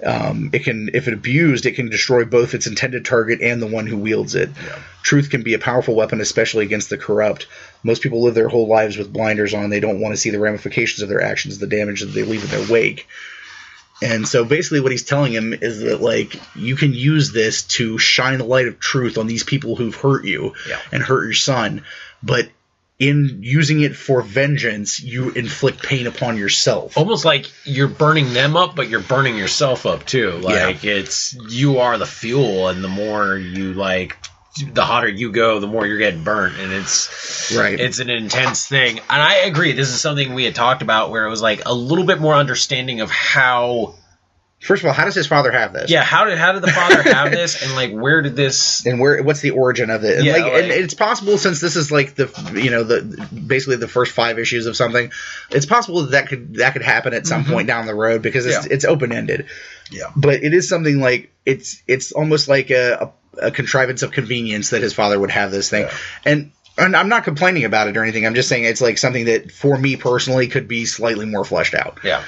It can, if it abused, it can destroy both its intended target and the one who wields it. Yeah. Truth can be a powerful weapon, especially against the corrupt. Most people live their whole lives with blinders on. They don't want to see the ramifications of their actions, the damage that they leave in their wake. And so basically what he's telling him is that, like, you can use this to shine the light of truth on these people who've hurt you and hurt your son. But in using it for vengeance, you inflict pain upon yourself. Almost like you're burning them up, but you're burning yourself up too. Like, it's, you are the fuel, and the more you, like, the hotter you go, the more you're getting burnt, and it's an intense thing. And I agree, this is something we had talked about where it was like a little bit more understanding of how. First of all, how does his father have this? Yeah, how did the father have this, and like where did this, and what's the origin of it? And and it's possible, since this is like basically the first 5 issues of something, it's possible that could happen at some point down the road, because it's open ended. Yeah, but it is something like it's almost like a contrivance of convenience that his father would have this thing. And I'm not complaining about it or anything. I'm just saying it's like something that for me personally could be slightly more fleshed out. Yeah.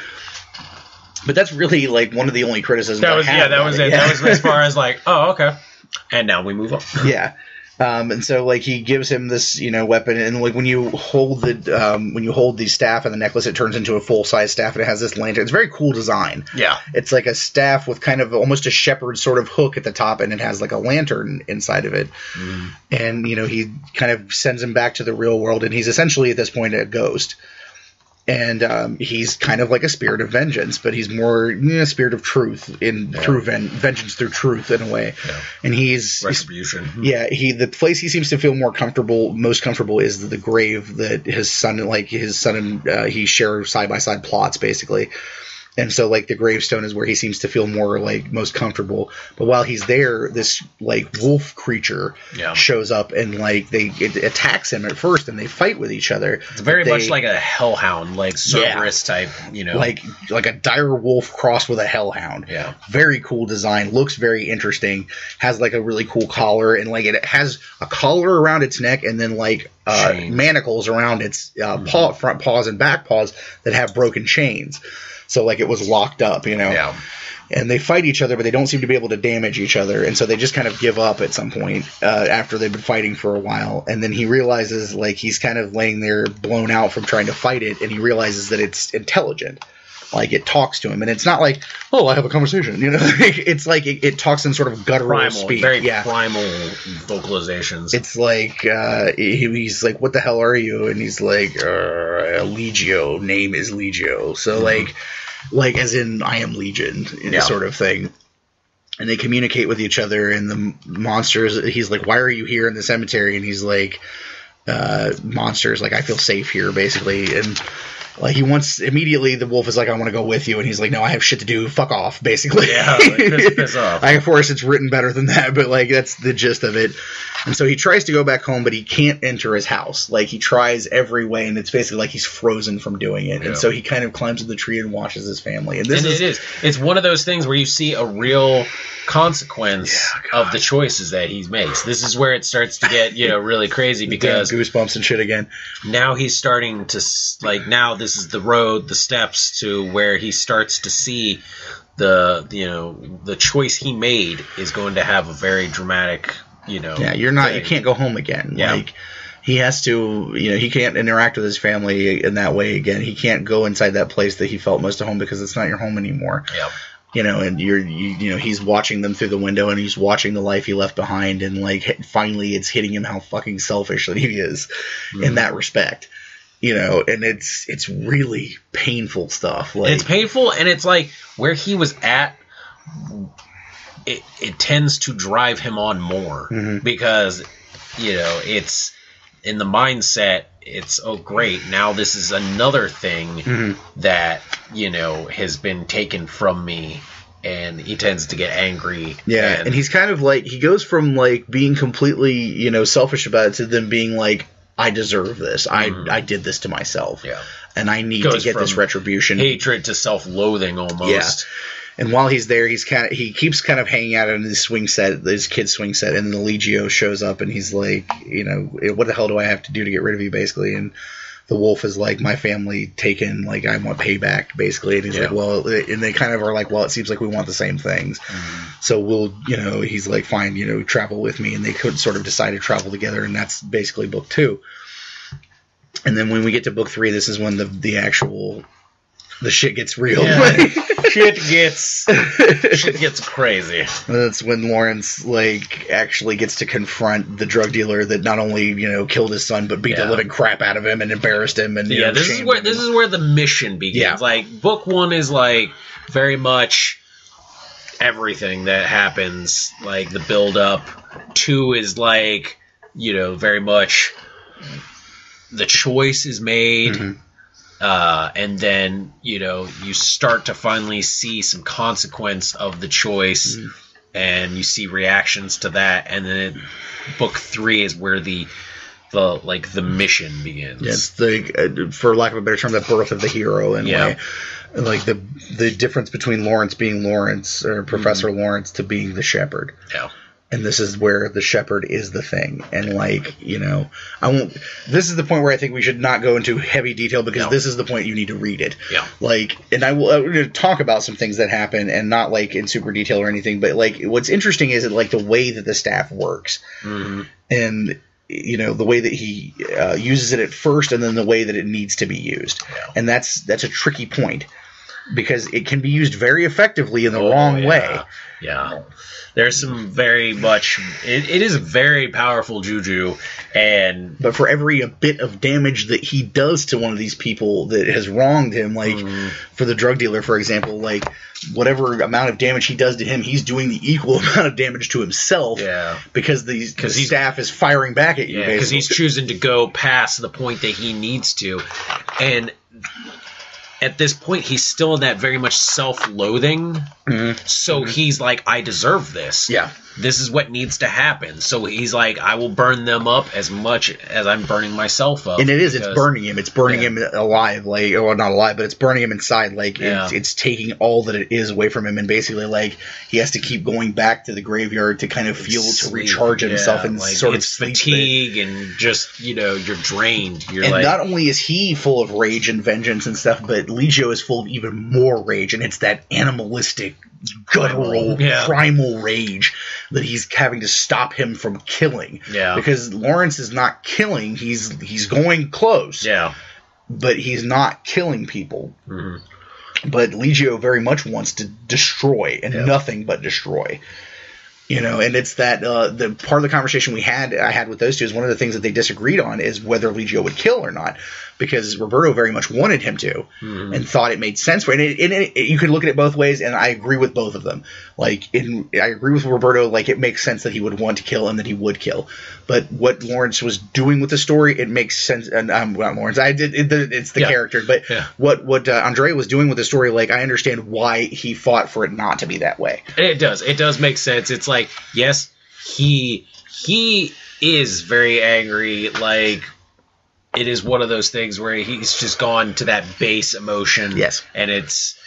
But that's really like one of the only criticisms that was it. That was as far as like, oh, okay. And now we move on. Yeah. And so like he gives him this, weapon, and like when you hold the staff and the necklace, it turns into a full-size staff, and it has this lantern. It's a very cool design. Yeah. It's like a staff with kind of almost a shepherd sort of hook at the top, and it has like a lantern inside of it. And he kind of sends him back to the real world, and he's essentially at this point a ghost. And he's kind of like a spirit of vengeance, but he's more a spirit of truth through vengeance through truth in a way. Yeah. And he's retribution. The place he seems to feel most comfortable is the grave that his son and he share side by side plots basically. And so, like, the gravestone is where he seems to feel more, like, most comfortable. But while he's there, this, like, wolf creature shows up, and, like, it attacks him at first, and they fight with each other. It's very much like a hellhound, like, Cerberus type, Like a dire wolf crossed with a hellhound. Yeah. Very cool design. Looks very interesting. Has, like, a really cool collar, and, like, it has a collar around its neck, and then, like, manacles around its front paws and back paws that have broken chains. So, like, it was locked up, Yeah. And they fight each other, but they don't seem to be able to damage each other. And so they just kind of give up at some point after they've been fighting for a while. And then he realizes, like, he's kind of laying there blown out from trying to fight it. And he realizes that it's intelligent. Like, it talks to him. And it's not like, oh, I have a conversation. It's like it talks in sort of guttural speak. Very primal vocalizations. It's like, he's like, what the hell are you? And he's like, Legio. Name is Legio. So, like as in I am Legion, sort of thing. And they communicate with each other, and the monsters, he's like, why are you here in the cemetery? And he's like, monsters, like, I feel safe here, basically. And like, he wants, immediately the wolf is like, I want to go with you. And he's like, no, I have shit to do. Fuck off, basically. Yeah, like, piss off. Of course, it's written better than that, but, like, that's the gist of it. And so he tries to go back home, but he can't enter his house. Like, he tries every way, and it's basically like he's frozen from doing it. Yeah. And so he kind of climbs to the tree and watches his family. And it is. It's one of those things where you see a real consequence of the choices that he makes. This is where it starts to get, really crazy, because goosebumps and shit again. Now he's starting to, like, now this is the road, the steps to where he starts to see the choice he made is going to have a very dramatic, Yeah, you can't go home again. Yeah. Like, he has to, he can't interact with his family in that way again. He can't go inside that place that he felt most at home, because it's not your home anymore. Yeah. And he's watching them through the window, and he's watching the life he left behind, and, like, finally it's hitting him how fucking selfish that he is in that respect. And it's really painful stuff. Like, it's painful, and it's like where he was at, it tends to drive him on more, because, it's in the mindset, it's, oh, great, now this is another thing that, has been taken from me, and he tends to get angry. Yeah, and he's kind of like, he goes from, like, being completely, selfish about it to then being like, I deserve this. I did this to myself. Yeah. And I need to get this retribution. Hatred to self-loathing almost. Yeah. And while he's there, he keeps kind of hanging out in his swing set, his kid's swing set, and the Legio shows up, and he's like, what the hell do I have to do to get rid of you, basically? And the wolf is like, my family taken, like, I want payback, basically. And he's like, well, and they kind of are like, well, it seems like we want the same things. So we'll, he's like, fine, travel with me. And they could sort of decide to travel together, and that's basically book 2. And then when we get to book 3, this is when the actual shit gets real. Yeah. shit gets crazy. That's when Lawrence actually gets to confront the drug dealer that not only killed his son but beat the living crap out of him and embarrassed him and this is where the mission begins. Yeah. Book 1 is very much everything that happens, the build up. 2 is very much the choice is made. Mm-hmm. And then, you start to finally see some consequence of the choice, and you see reactions to that. And then book 3 is where the mission begins. Yes, for lack of a better term, the birth of the hero in a way. The difference between Lawrence being Lawrence, or Professor Lawrence, to being the Shepherd. Yeah. And this is where the Shepherd is the thing. And I won't. This is the point where I think we should not go into heavy detail, because this is the point you need to read it. Yeah. And I will talk about some things that happen, and not in super detail or anything. But what's interesting is that the way that the staff works, and the way that he uses it at first, and then the way that it needs to be used. Yeah. And that's a tricky point, because it can be used very effectively in the wrong way. Yeah. There's some very much... It is very powerful juju, but for every bit of damage that he does to one of these people that has wronged him, for the drug dealer, for example, whatever amount of damage he does to him, he's doing the equal amount of damage to himself. Yeah. Because the staff is firing back at you. Yeah, because he's choosing to go past the point that he needs to. And at this point, he's still in that very much self-loathing. So he's I deserve this. Yeah. This is what needs to happen. So he's I will burn them up as much as I'm burning myself up. And it's burning him. It's burning him alive. Or not alive, but it's burning him inside. It's taking all that it is away from him. And basically, he has to keep going back to the graveyard to kind of to recharge himself and sort of sleep. Fatigue and just, you're drained. And not only is he full of rage and vengeance and stuff, but Legio is full of even more rage. And it's that animalistic, guttural, primal rage that he's having to stop him from killing. Yeah. Because Lawrence is not killing. He's going close. Yeah. But he's not killing people. Mm-hmm. But Legio very much wants to destroy, and nothing but destroy. And it's that the part of the conversation I had with those two is one of the things that they disagreed on is whether Legio would kill or not, because Roberto very much wanted him to, and thought it made sense for it. And you could look at it both ways, and I agree with both of them. I agree with Roberto, it makes sense that he would want to kill and that he would kill. But what Lawrence was doing with the story, it makes sense. And not Lawrence, it's the character. But what Andrea was doing with the story, I understand why he fought for it not to be that way. It does make sense. It's yes, he is very angry. It is one of those things where he's just gone to that base emotion. Yes. And it's,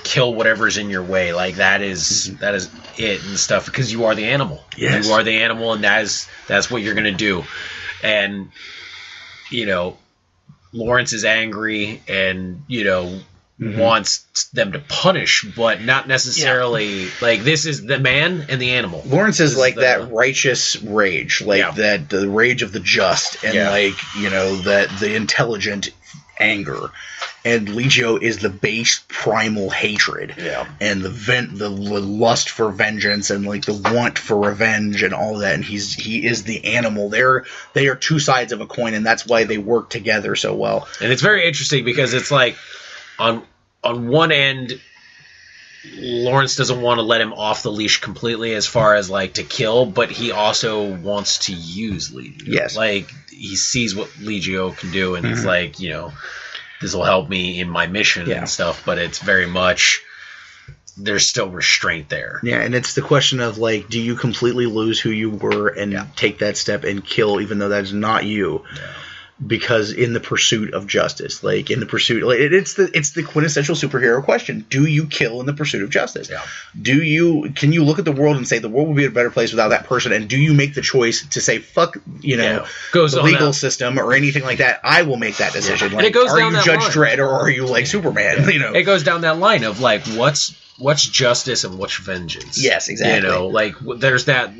kill whatever's in your way. That is it and stuff, because you are the animal. Yes. You are the animal, and that's what you're going to do. And, Lawrence is angry and, wants them to punish, but not necessarily this is the man and the animal. Lawrence is that righteous rage, that the rage of the just, and that the intelligent anger. And Legio is the base primal hatred, and the lust for vengeance, and the want for revenge, and all that. And he is the animal. They are two sides of a coin, and that's why they work together so well. And it's very interesting because it's on one end, Lawrence doesn't want to let him off the leash completely as far as to kill, but he also wants to use Legio. Yes, he sees what Legio can do, and it's this will help me in my mission and stuff. But it's very much there's still restraint there. Yeah, and it's the question of do you completely lose who you were and take that step and kill, even though that's not you. Yeah. Because in the pursuit of justice, in the pursuit, it's the quintessential superhero question: do you kill in the pursuit of justice? Yeah. Can you look at the world and say the world would be a better place without that person? And do you make the choice to say fuck, the legal system or anything like that? I will make that decision. And it goes are down you that Judge line. Dredd or are you Superman? It goes down that line of what's what's justice and what's vengeance. Yes, exactly. You know, like there's that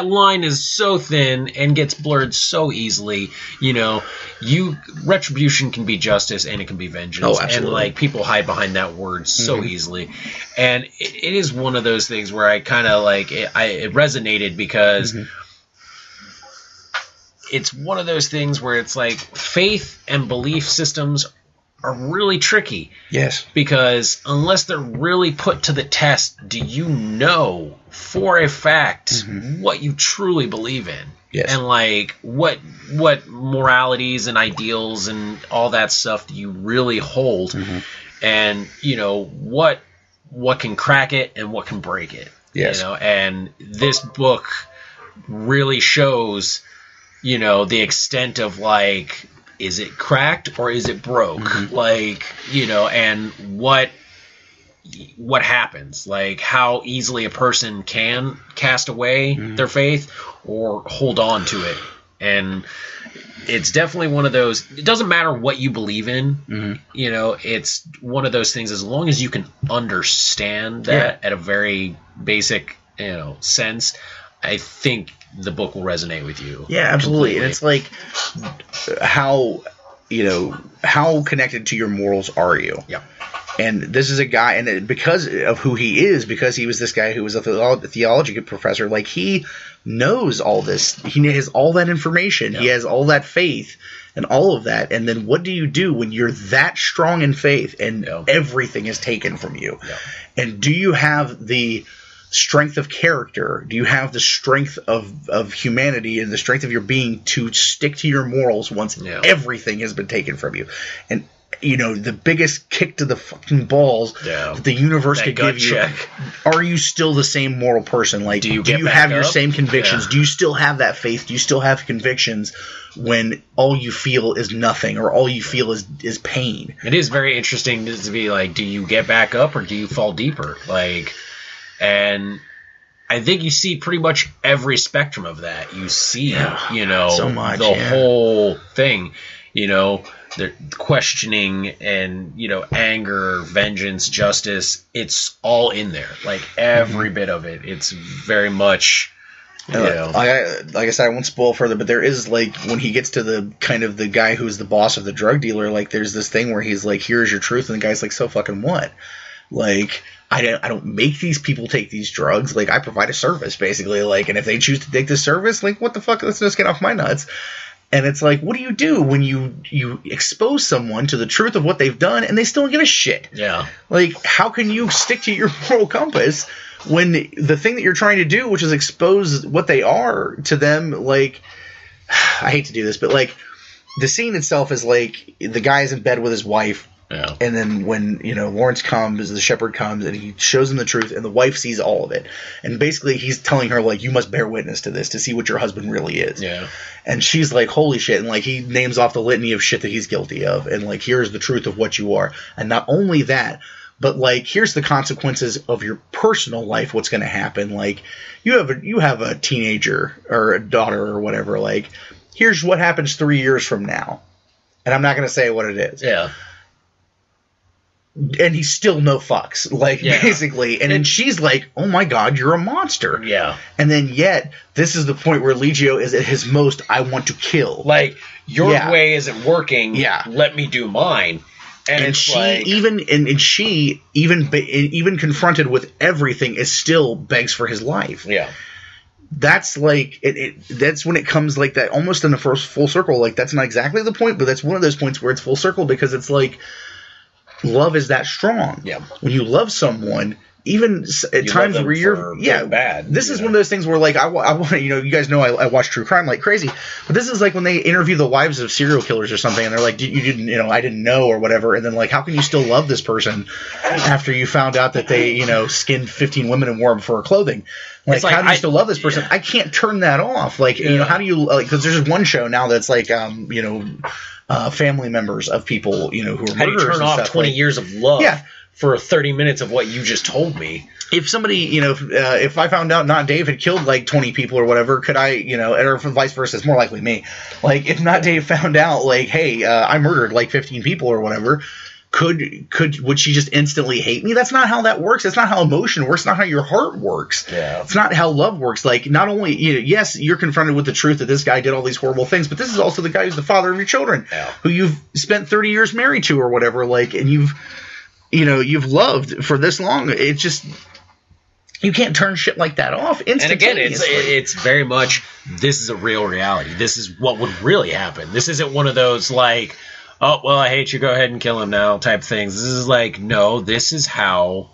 line is so thin and gets blurred so easily. You know, retribution can be justice and it can be vengeance. Oh, absolutely. And like people hide behind that word so easily. And it is one of those things where I kind of like it resonated because it's one of those things where it's like faith and belief systems are really tricky. Yes. Because unless they're really put to the test, do you know for a fact what you truly believe in? Yes. And like what moralities and ideals and all that stuff do you really hold? And you know what can crack it and what can break it. Yes. You know, and this book really shows, you know, the extent of like, is it cracked or is it broke? Like, you know, and what happens? Like how easily a person can cast away their faith or hold on to it. And it's definitely one of those, it doesn't matter what you believe in, you know, it's one of those things, as long as you can understand that at a very basic, you know, sense, I think the book will resonate with you. Yeah, absolutely. Completely. And it's like how connected to your morals are you? Yeah. And this is a guy, and because of who he is, because he was this guy who was a theology professor, like he knows all this. He has all that information. Yeah. He has all that faith and all of that. And then what do you do when you're that strong in faith and everything is taken from you? Yeah. And do you have the strength of character? Do you have the strength of humanity and the strength of your being to stick to your morals once everything has been taken from you? And you know, the biggest kick to the fucking balls that the universe could give you. Are you still the same moral person? Like, do you have your same convictions? Do you still have that faith? Do you still have convictions when all you feel is nothing or all you feel is pain? It is very interesting to be like, do you get back up or do you fall deeper? Like, and I think you see pretty much every spectrum of that. You see, you know, so much, the whole thing, you know, the questioning and, you know, anger, vengeance, justice. It's all in there. Like every bit of it. It's very much, you know. Like I said, I won't spoil further, but there is like when he gets to the kind of the guy who's the boss of the drug dealer, like there's this thing where he's like, here's your truth. And the guy's like, so fucking what? Like, I don't make these people take these drugs. Like, I provide a service, basically. Like, and if they choose to take this service, like, what the fuck? Let's just get off my nuts. And it's like, what do you do when you expose someone to the truth of what they've done and they still give a shit? Yeah. Like, how can you stick to your moral compass when the thing that you're trying to do, which is expose what they are to them, like, I hate to do this, but, like, the scene itself is, like, the guy's in bed with his wife. Yeah. And then when, you know, Lawrence comes, the shepherd comes, and he shows him the truth, and the wife sees all of it. And basically he's telling her, like, you must bear witness to this to see what your husband really is. Yeah. And she's like, holy shit. And, like, he names off the litany of shit that he's guilty of. And, like, here's the truth of what you are. And not only that, but, like, here's the consequences of your personal life, what's going to happen. Like, you have a teenager or a daughter or whatever. Like, here's what happens 3 years from now. And I'm not going to say what it is. Yeah. And he's still no fucks, like, basically. And then she's like, oh my God, you're a monster. Yeah. And then yet, this is the point where Legio is at his most, I want to kill. Like, your way isn't working. Yeah. Let me do mine. And she like, even confronted with everything, is still begs for his life. Yeah. That's like that's when it comes like that, almost in the first full circle. Like, that's not exactly the point, but that's one of those points where it's full circle, because it's like, love is that strong. Yeah. When you love someone, even at times where you're bad. This is one of those things where, like, I want to, you know, you guys know I watch true crime like crazy, but this is like when they interview the wives of serial killers or something, and they're like, you didn't, you know, I didn't know or whatever, and then, like, how can you still love this person after you found out that they, you know, skinned 15 women and wore them for her clothing? Like, how do you still love this person? I can't turn that off. Like, you know, how do you, like, because there's one show now that's like, you know, family members of people, you know, who are murderers. How do you turn off 20 years of love Yeah. for 30 minutes of what you just told me? If somebody, you know, if I found out Not Dave had killed like 20 people or whatever, could I, you know, or vice versa, it's more likely me. Like, if Not Dave found out, like, hey, I murdered like 15 people or whatever, would she just instantly hate me? That's not how that works. That's not how emotion works. It's not how your heart works. Yeah. It's not how love works. Like, not only, yes, you're confronted with the truth that this guy did all these horrible things, but this is also the guy who's the father of your children, who you've spent 30 years married to or whatever, like, and you've loved for this long. It's just, you can't turn shit like that off instantaneously. And again, it's very much, this is a real reality. This is what would really happen. This isn't one of those, like, oh, well, I hate you, go ahead and kill him now type things. This is like, no, this is how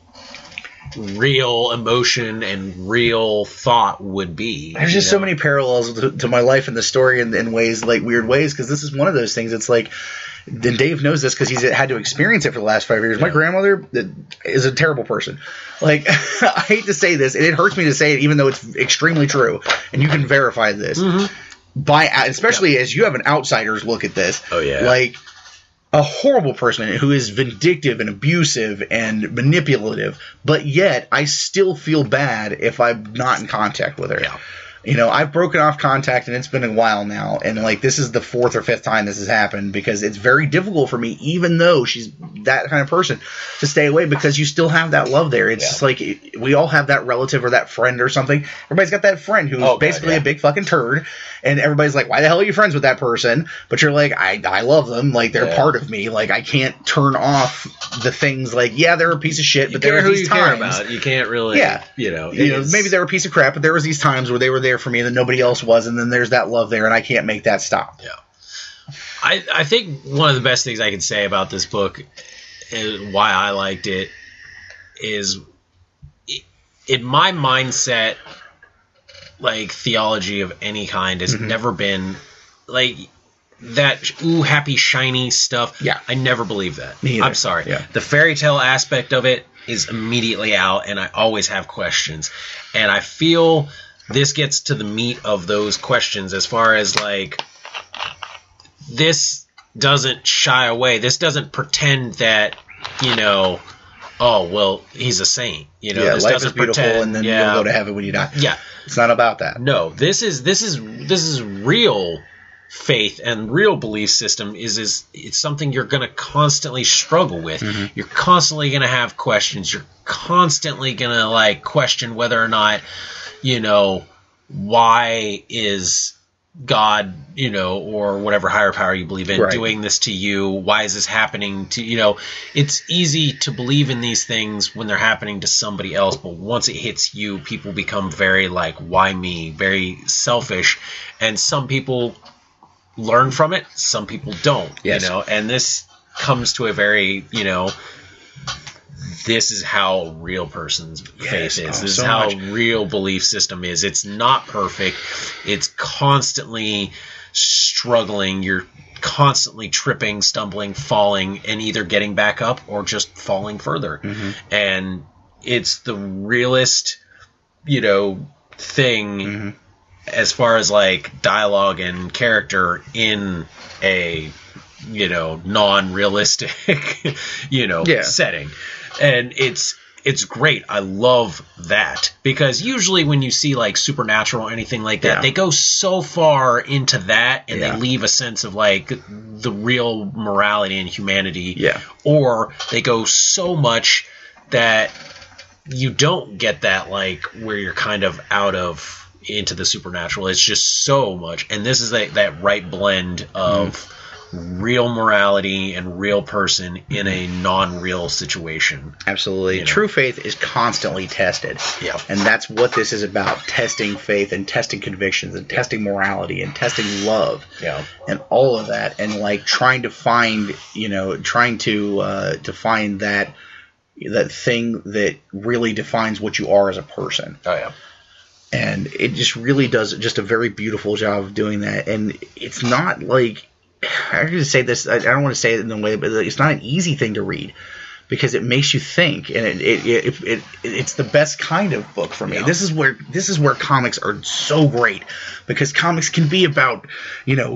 real emotion and real thought would be. There's just so many parallels to my life in the story in ways, like weird ways, because this is one of those things. It's like, and Dave knows this because he's had to experience it for the last 5 years. My grandmother is a terrible person. Like, I hate to say this, and it hurts me to say it, even though it's extremely true, and you can verify this. Especially as you have an outsider's look at this. Oh, yeah. Like, a horrible person who is vindictive and abusive and manipulative, but yet I still feel bad if I'm not in contact with her. Yeah. I've broken off contact, and it's been a while now, and like this is the 4th or 5th time this has happened, because it's very difficult for me, even though she's that kind of person, to stay away, because you still have that love there. It's just like we all have that relative or that friend or something. Everybody's got that friend who's basically a big fucking turd, and everybody's like, why the hell are you friends with that person? But you're like, I love them, like they're part of me, like I can't turn off the things, like they're a piece of shit, but there are these times you can't really maybe they're a piece of crap, but there was these times where they were there for me and then nobody else was, and then there's that love there, and I can't make that stop. I think one of the best things I can say about this book, and why I liked it, is in my mindset, like theology of any kind has never been like that happy shiny stuff. I never believed that. I'm sorry. The fairy tale aspect of it is immediately out, and I always have questions, and I feel this gets to the meat of those questions, as far as like, this doesn't shy away. This doesn't pretend that, oh, well, he's a saint. This life doesn't is beautiful, pretend, and then you'll go to heaven when you die. It's not about that. No, this is real faith and real belief system. It's something you're going to constantly struggle with. You're constantly going to have questions. You're constantly going to like question whether or not, why is God, or whatever higher power you believe in, doing this to you? Why is this happening to, it's easy to believe in these things when they're happening to somebody else, but once it hits you, people become very like, why me? Very selfish. And some people learn from it, some people don't, and this comes to a very, this is how a real person's faith is. This is how a real belief system is. It's not perfect. It's constantly struggling. You're constantly tripping, stumbling, falling, and either getting back up or just falling further. And it's the realest, thing as far as like dialogue and character in a, non-realistic, setting. And it's great. I love that, because usually when you see like supernatural or anything like that, they go so far into that, and they leave a sense of like the real morality and humanity, or they go so much that you don't get that, like where you're kind of out of into the supernatural. It's just so much, and this is that right blend of real morality and real person in a non-real situation. Absolutely. True faith is constantly tested. And that's what this is about, testing faith and testing convictions and testing morality and testing love. And all of that, and like trying to find, to find that thing that really defines what you are as a person. And it just really does just a very beautiful job of doing that. And it's not like, I'm going to say this, I don't want to say it in a way, but it's not an easy thing to read, because it makes you think, and it's the best kind of book for me. This is where comics are so great, because comics can be about,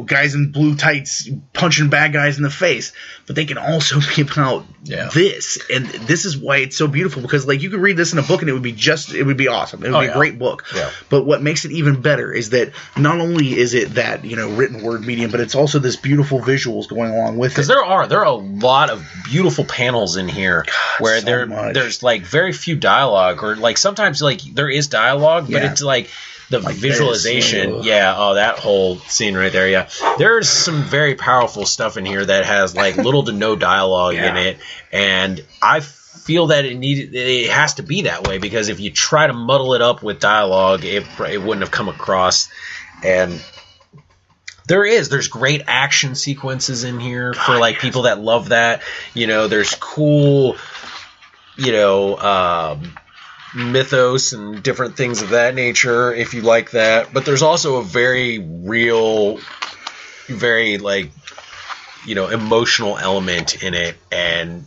guys in blue tights punching bad guys in the face, but they can also be about this, and this is why it's so beautiful, because like you could read this in a book and it would be awesome. It would be a great book. Yeah. But what makes it even better is that not only is it that, you know, written word medium, but it's also this beautiful visuals going along with it. Because there are a lot of beautiful panels in here where there's like very few dialogue, or like sometimes like there is dialogue, but it's like the visualization, that whole scene right there, there's some very powerful stuff in here that has like little to no dialogue in it, and I feel that it has to be that way, because if you try to muddle it up with dialogue, it wouldn't have come across. And there's great action sequences in here for like people that love that. You know, there's cool, you know, mythos and different things of that nature if you like that, but there's also a very real, very like, you know, emotional element in it, and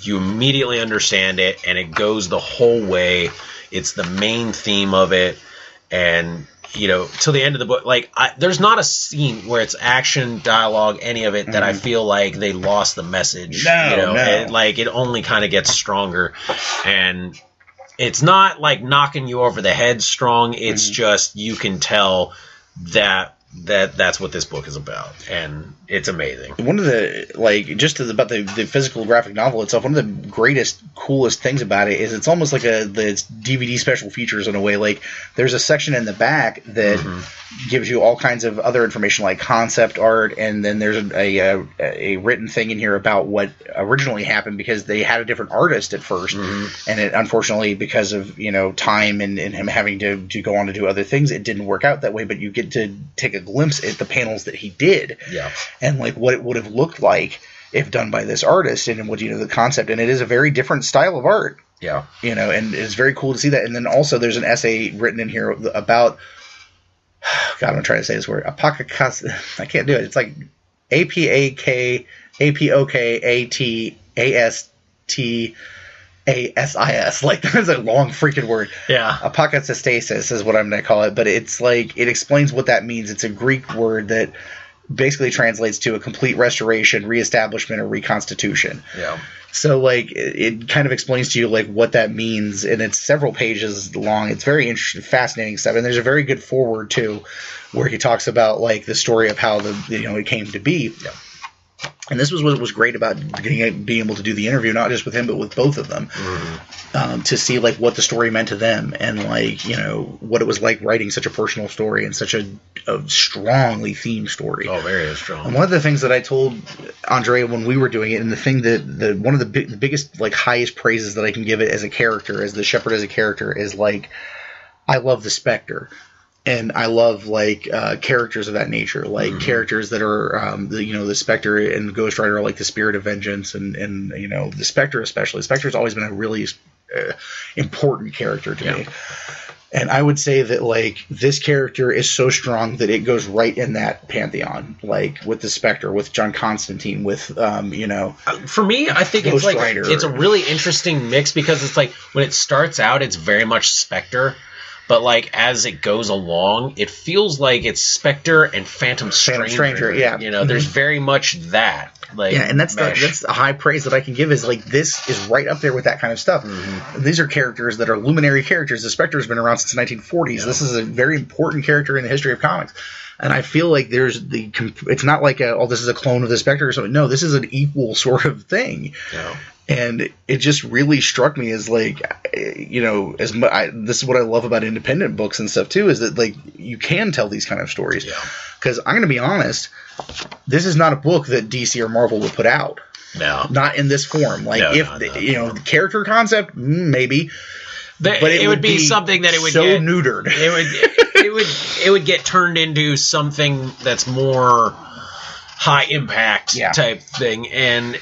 you immediately understand it, and it goes the whole way. It's the main theme of it, and you know, till the end of the book, like there's not a scene where it's action, dialogue, any of it that I feel like they lost the message. It only kind of gets stronger, and it's not like knocking you over the head strong. It's just, you can tell that's what this book is about, and it's amazing. One of the, like, just about the physical graphic novel itself, one of the greatest, coolest things about it is it's almost like the DVD special features in a way. Like, there's a section in the back that gives you all kinds of other information, like concept art, and then there's a written thing in here about what originally happened, because they had a different artist at first, and it, unfortunately, because of, you know, time and him having to go on to do other things, it didn't work out that way, but you get to take a glimpse at the panels that he did, and like what it would have looked like if done by this artist, and what, you know, the concept, and it is a very different style of art, you know, and it's very cool to see that. And then also there's an essay written in here about, God, I'm trying to say this word, apokakastas. I can't do it. It's like apokatastasis. Like, that's a long freaking word. Apokatastasis is what I'm going to call it. But it's like, it explains what that means. It's a Greek word that basically translates to a complete restoration, reestablishment, or reconstitution. So, like, it kind of explains to you, like, what that means, and it's several pages long. It's very interesting, fascinating stuff, and there's a very good foreword, too, where he talks about, like, the story of how it came to be. And this was what was great about being able to do the interview, not just with him, but with both of them, to see, like, what the story meant to them, and, like, you know, what it was like writing such a personal story and such a strongly themed story. Oh, very strong. And one of the things that I told Andrea when we were doing it, and the thing that one of the biggest, like, highest praises that I can give it as a character, as the Shepherd as a character, is, like, I love the Spectre. And I love, like, characters of that nature, like characters that are, the Spectre and Ghost Rider are like the spirit of vengeance, and you know, the Spectre especially. Spectre's always been a really important character to me. And I would say that, like, this character is so strong that it goes right in that pantheon, like, with the Spectre, with John Constantine, with, you know. For me, I think Ghost it's like, Rider. It's a really interesting mix, because it's like, when it starts out, it's very much Spectre. But, like, as it goes along, it feels like it's Spectre and Phantom Stranger. You know, there's very much that. Like, and that's a high praise that I can give, is, like, this is right up there with that kind of stuff. These are characters that are luminary characters. The Spectre has been around since the 1940s. This is a very important character in the history of comics. And I feel like it's not like, this is a clone of the Spectre or something. No, this is an equal sort of thing. And it just really struck me as, like, you know, this is what I love about independent books and stuff too, is that, like, you can tell these kind of stories. Because I'm going to be honest, this is not a book that DC or Marvel would put out. No. Not in this form. Like, you know, the character concept, maybe. But it would be something that it would so get neutered. It would get turned into something that's more high impact type thing, and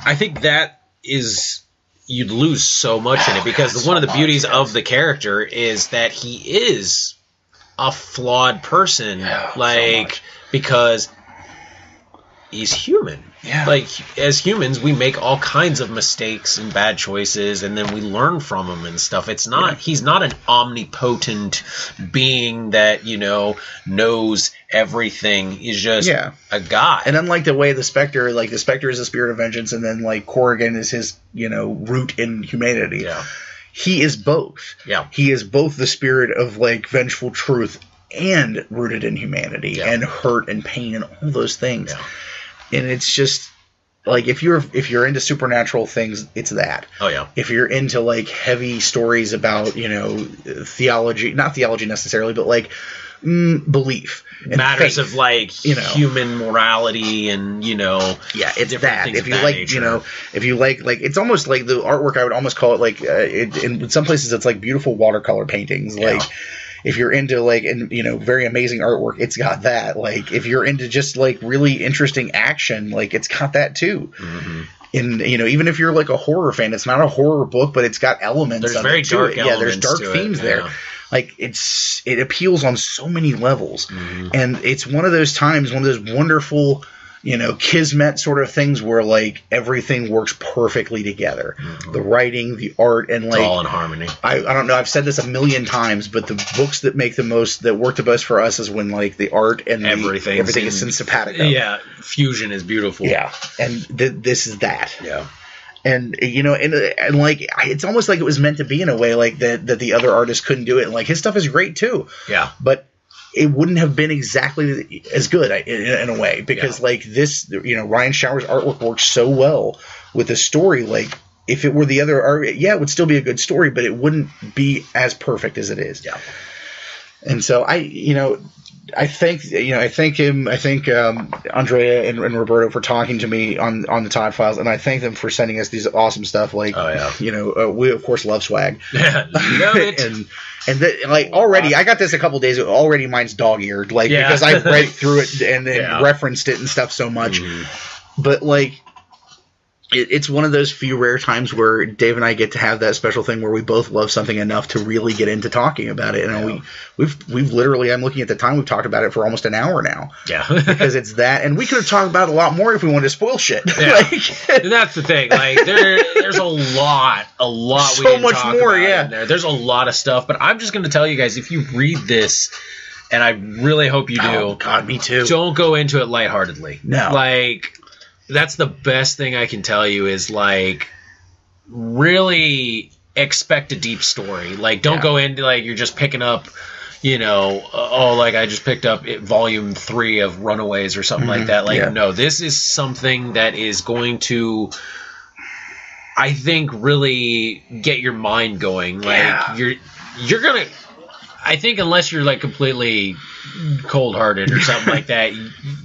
I think that is, you'd lose so much in it, because one of the beauties of the character is that he is a flawed person, because he's human. Yeah. Like, as humans, we make all kinds of mistakes and bad choices, and then we learn from them and stuff. It's not, he's not an omnipotent being that, you know, knows everything. He's just a guy. And unlike the way the Spectre, like, the Spectre is a spirit of vengeance, and then, like, Corrigan is his, you know, root in humanity. Yeah. He is both. Yeah. He is both the spirit of, like, vengeful truth and rooted in humanity and hurt and pain and all those things. Yeah. And it's just like if you're into supernatural things, it's that. Oh yeah. If you're into like heavy stories about, you know, theology, not theology necessarily, but like belief and matters faith, of like, you know, human morality and, you know, it's that. If you like, nature. You know, if you like it's almost like the artwork. I would almost call it like in some places it's like beautiful watercolor paintings, like. If you're into like, and you know, very amazing artwork, it's got that. Like, if you're into just like really interesting action, like it's got that too. Mm-hmm. And you know, even if you're like a horror fan, it's not a horror book, but it's got elements. There's very dark elements. Yeah, there's dark themes there. Like it appeals on so many levels, and it's one of those times, one of those wonderful, you know, kismet sort of things where like everything works perfectly together. The writing, the art, and like it's all in harmony. I don't know. I've said this a million times, but the books that work the best for us is when like the art and everything is in simpatico. Yeah, fusion is beautiful. Yeah, and this is that. Yeah. And you know, and like it's almost like it was meant to be in a way, like that the other artists couldn't do it. And like his stuff is great too. Yeah, but it wouldn't have been exactly as good in a way because like this, you know, Ryan Shower's artwork works so well with the story. Like if it were the other art, it would still be a good story, but it wouldn't be as perfect as it is. Yeah. And so I thank Andrea and Roberto for talking to me on the Todd Files, and I thank them for sending us these awesome stuff. Like, you know, we of course love swag. Yeah, love it. and like already, I got this a couple days ago. Already, mine's dog-eared, like because I read through it and then referenced it and stuff so much. But like, it's one of those few rare times where Dave and I get to have that special thing where we both love something enough to really get into talking about it. And we've literally, I'm looking at the time, we've talked about it for almost an hour now. Yeah. Because it's that, and we could have talked about it a lot more if we wanted to spoil shit. Yeah. Like, that's the thing. Like there's a lot so we didn't much talk more, about in there. There's a lot of stuff, but I'm just going to tell you guys, if you read this, and I really hope you do. Oh, God, me too. Don't go into it lightheartedly. No. Like, that's the best thing I can tell you is, like, really expect a deep story. Like, don't go into, like, you're just picking up, you know, like I just picked up volume 3 of Runaways or something like that. Like, no, this is something that is going to, I think, really get your mind going. Like, you're going to, I think unless you're, like, completely cold-hearted or something like that,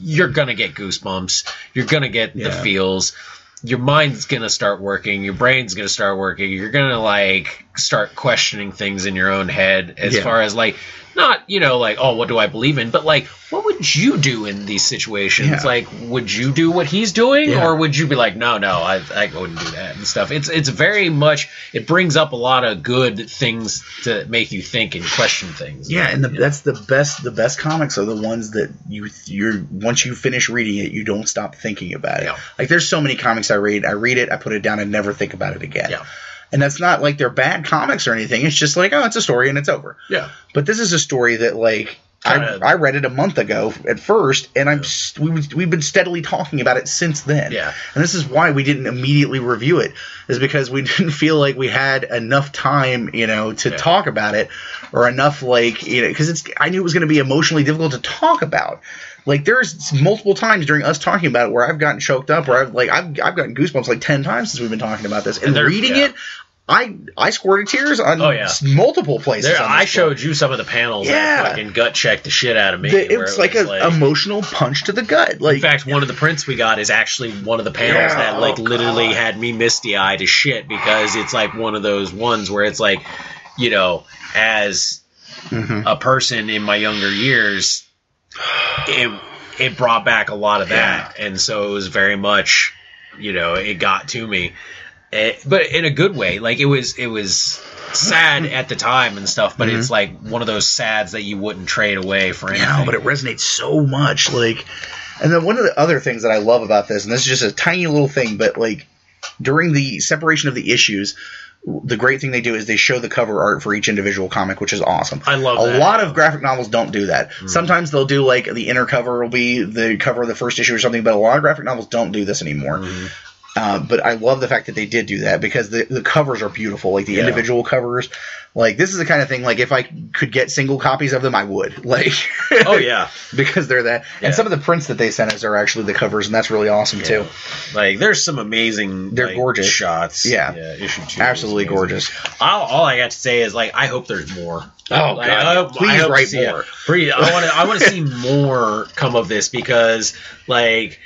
you're going to get goosebumps. You're going to get the feels. Your mind's going to start working. Your brain's going to start working. You're going to, like, start questioning things in your own head as far as, like, not, you know, like, oh, what do I believe in? But, like, what would you do in these situations? Yeah. Like, would you do what he's doing? Yeah. Or would you be like, no, I wouldn't do that and stuff? It's very much, it brings up a lot of good things to make you think and question things. Yeah, and that's the best comics are the ones that you're once you finish reading it, you don't stop thinking about it. Yeah. Like, there's so many comics I read it, I put it down and never think about it again. Yeah. And that's not like they're bad comics or anything. It's just like, oh, it's a story and it's over. Yeah. But this is a story that, like, I read it a month ago at first, and we've been steadily talking about it since then. Yeah. And this is why we didn't immediately review it, is because we didn't feel like we had enough time, you know, to talk about it, or enough, like, you know, because I knew it was going to be emotionally difficult to talk about. Like, there's multiple times during us talking about it where I've gotten choked up, where I've gotten goosebumps like 10 times since we've been talking about this. And reading it, I squirted tears on multiple places. I showed you some of the panels that fucking gut checked the shit out of me. It was like an emotional punch to the gut. Like, in fact, one of the prints we got is actually one of the panels that, like, literally had me misty-eyed as shit, because it's like one of those ones where it's like, you know, as a person in my younger years, it brought back a lot of that, and so it was very much, you know, it got to me. But in a good way. Like, it was sad at the time and stuff, but it's like one of those sads that you wouldn't trade away for anything. Yeah, but it resonates so much. Like, And then one of the other things that I love about this, and this is just a tiny little thing, but like during the separation of the issues, the great thing they do is they show the cover art for each individual comic, which is awesome. I love that. A lot of graphic novels don't do that. Sometimes they'll do like the inner cover will be the cover of the first issue or something, but a lot of graphic novels don't do this anymore. But I love the fact that they did do that because the covers are beautiful, like the individual covers. Like this is the kind of thing, like if I could get single copies of them, I would. Like, oh yeah, because they're that. And some of the prints that they sent us are actually the covers, and that's really awesome too. Like there's some amazing, they're gorgeous shots. Yeah, issue 2, absolutely gorgeous. All I got to say is like I hope there's more. Oh like, God, please write more. I want to see more come of this because like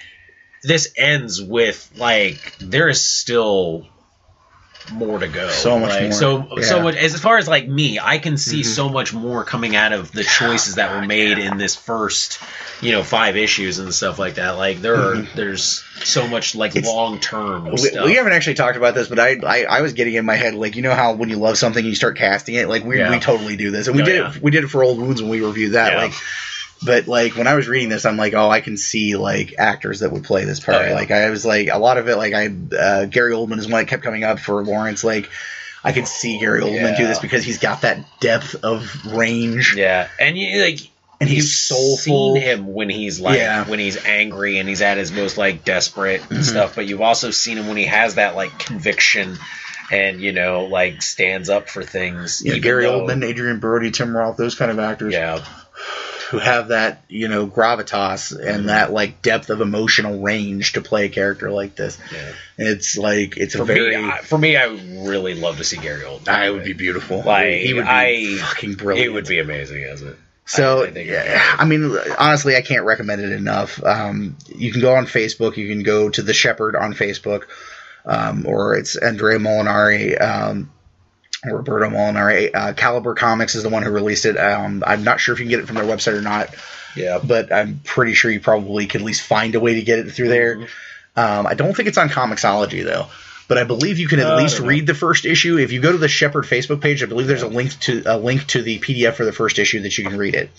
this ends with like there is still more to go. So much more. So much as far as like me, I can see so much more coming out of the choices that were made in this first, 5 issues and stuff like that. Like there's so much like long term stuff. We haven't actually talked about this, but I was getting in my head like how when you love something you start casting it. Like we totally do this, and we did it for Old Wounds when we reviewed that. Yeah. Like. But like when I was reading this, I'm like, oh, I can see like actors that would play this part. Oh, yeah. Like I was like a lot of it. Like Gary Oldman is one that kept coming up for Lawrence. Like I could see Gary Oldman do this because he's got that depth of range. Yeah, and and he's soulful. You've seen him when he's like when he's angry and he's at his most like desperate and stuff. But you've also seen him when he has that like conviction and like stands up for things. Yeah, Gary Oldman, Adrian Brody, Tim Roth, those kind of actors. Yeah. Who have that, gravitas and that like depth of emotional range to play a character like this. Yeah. It's like for me, I would really love to see Gary Oldman. It would be beautiful. Like he would be fucking brilliant. It would be amazing as it. So I mean, honestly, I can't recommend it enough. You can go on Facebook. You can go to The Shepherd on Facebook, or it's Andrea Molinari. Roberto Molinari. Caliber Comics is the one who released it. I'm not sure if you can get it from their website or not. Yeah. But I'm pretty sure you probably could at least find a way to get it through there. I don't think it's on Comixology, though. But I believe you can at least read the first issue. If you go to the Shepherd Facebook page, I believe there's a link to the PDF for the first issue that you can read it.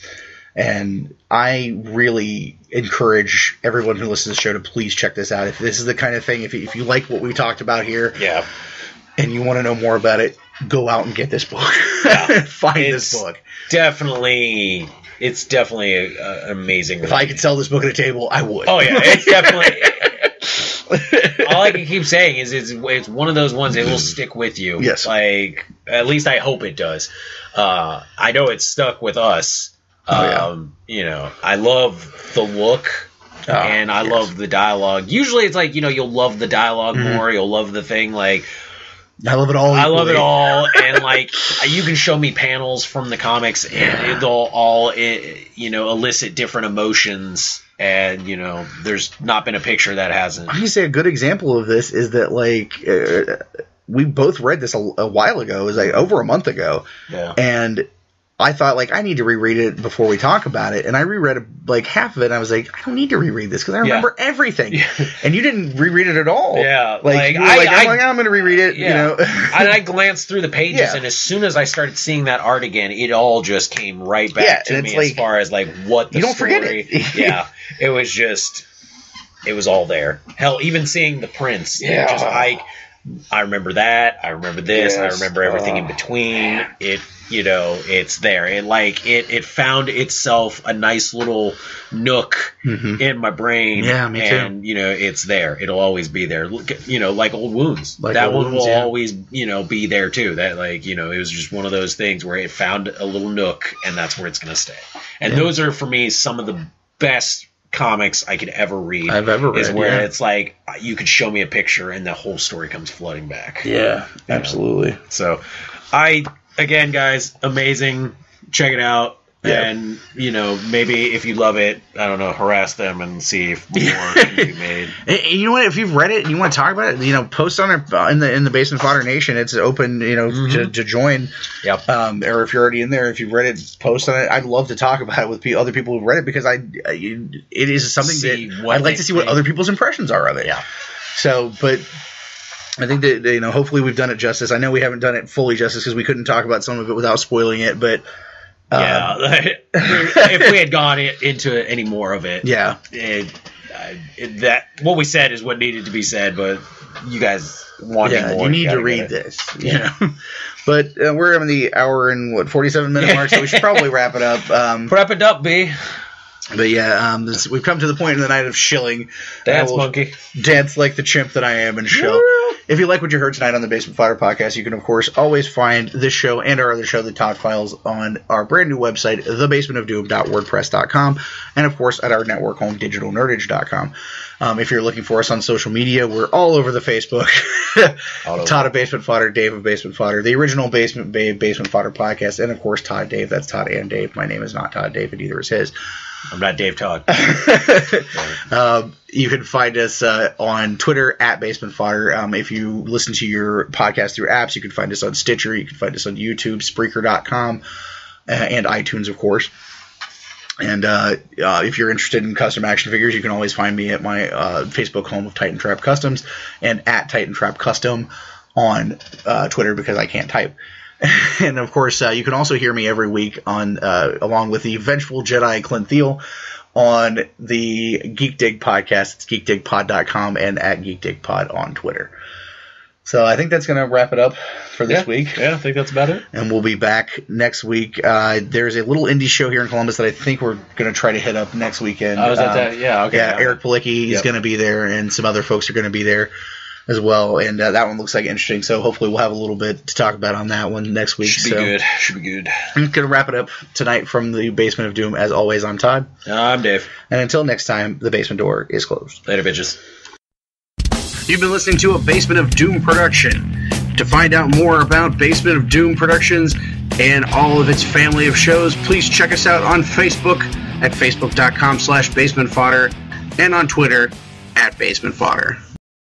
And I really encourage everyone who listens to the show to please check this out. If this is the kind of thing, if you like what we talked about here, and you want to know more about it, go out and get this book. Find this book. It's definitely an amazing. If I could sell this book at a table, I would. Oh yeah, it's definitely. All I can keep saying is it's one of those ones that will stick with you. Yes. Like at least I hope it does. I know it's stuck with us. I love the look. And I love the dialogue. Usually it's like, you'll love the dialogue more. You'll love the thing like. I love it all. I love it all. And like, you can show me panels from the comics and they'll all, elicit different emotions. And, there's not been a picture that hasn't. I'm going to say a good example of this is that like, we both read this a while ago. It was like over a month ago. Yeah. And I thought, like, I need to reread it before we talk about it. And I reread, like, half of it, and I was like, I don't need to reread this because I remember everything. Yeah. And you didn't reread it at all. Yeah. Like I'm going to reread it, And I glanced through the pages, and as soon as I started seeing that art again, it all just came right back to me as far as, like, what the you don't story... forget it. Yeah. It was just... It was all there. Hell, even seeing the prints. Yeah. Just, I remember that. I remember this. I remember everything in between. It... it's there. It found itself a nice little nook in my brain. Yeah, me too. And, it's there. It'll always be there. Like Old Wounds. Like that one will always, be there too. That, it was just one of those things where it found a little nook and that's where it's going to stay. And those are, for me, some of the best comics I could ever read. I've ever read. Is where it's like, you could show me a picture and the whole story comes flooding back. Yeah, absolutely. So, Again, guys, amazing. Check it out. Yeah. And, maybe if you love it, I don't know, harass them and see if more can be made. And you know what? If you've read it and you want to talk about it, post on it in the Basement Fodder Nation. It's open, to join. Yep. Or if you're already in there, if you've read it, post on it. I'd love to talk about it with other people who've read it because it is something that I'd like to see what other people's impressions are of it. Yeah. So, but... I think that, hopefully we've done it justice. I know we haven't done it fully justice because we couldn't talk about some of it without spoiling it, but Yeah, if we had gone into any more of it, yeah, that what we said is what needed to be said, but you guys wanting more. You need to read this, you know. But we're in the hour and 47-minute mark, so we should probably wrap it up. Wrap it up, B. But yeah, we've come to the point in the night of shilling. Dance, monkey. Dance like the chimp that I am and shill. If you like what you heard tonight on the Basement Fodder podcast, you can, of course, always find this show and our other show, The Todd Files, on our brand new website, thebasementofdoom.wordpress.com, and, of course, at our network home, digitalnerdage.com. If you're looking for us on social media, we're all over the Facebook. Todd of Basement Fodder, Dave of Basement Fodder, the original Basement Babe Basement Fodder podcast, and, of course, Todd Dave. That's Todd and Dave. My name is not Todd Dave, and neither is his. I'm not Dave Todd. You can find us on Twitter at Basement Fodder. If you listen to your podcast through apps, you can find us on Stitcher. You can find us on YouTube, Spreaker.com, and iTunes, of course. And if you're interested in custom action figures, you can always find me at my Facebook home of Titan Trap Customs and at Titan Trap Custom on Twitter because I can't type. And, of course, you can also hear me every week on along with the vengeful Jedi Clint Thiel on the Geek Dig podcast. It's geekdigpod.com and at geekdigpod on Twitter. So I think that's going to wrap it up for this week. Yeah, I think that's about it. And we'll be back next week. There's a little indie show here in Columbus that I think we're going to try to hit up next weekend. Oh, is that that? Yeah, okay. Yeah, Eric Palicki is going to be there, and some other folks are going to be there as well, and that one looks like interesting, so hopefully we'll have a little bit to talk about on that one next week. Should be good. I'm going to wrap it up tonight from the Basement of Doom. As always, I'm Todd. I'm Dave. And until next time, the basement door is closed. Later, bitches. You've been listening to a Basement of Doom production. To find out more about Basement of Doom Productions and all of its family of shows, please check us out on Facebook at facebook.com/basementfodder and on Twitter at Basement Fodder.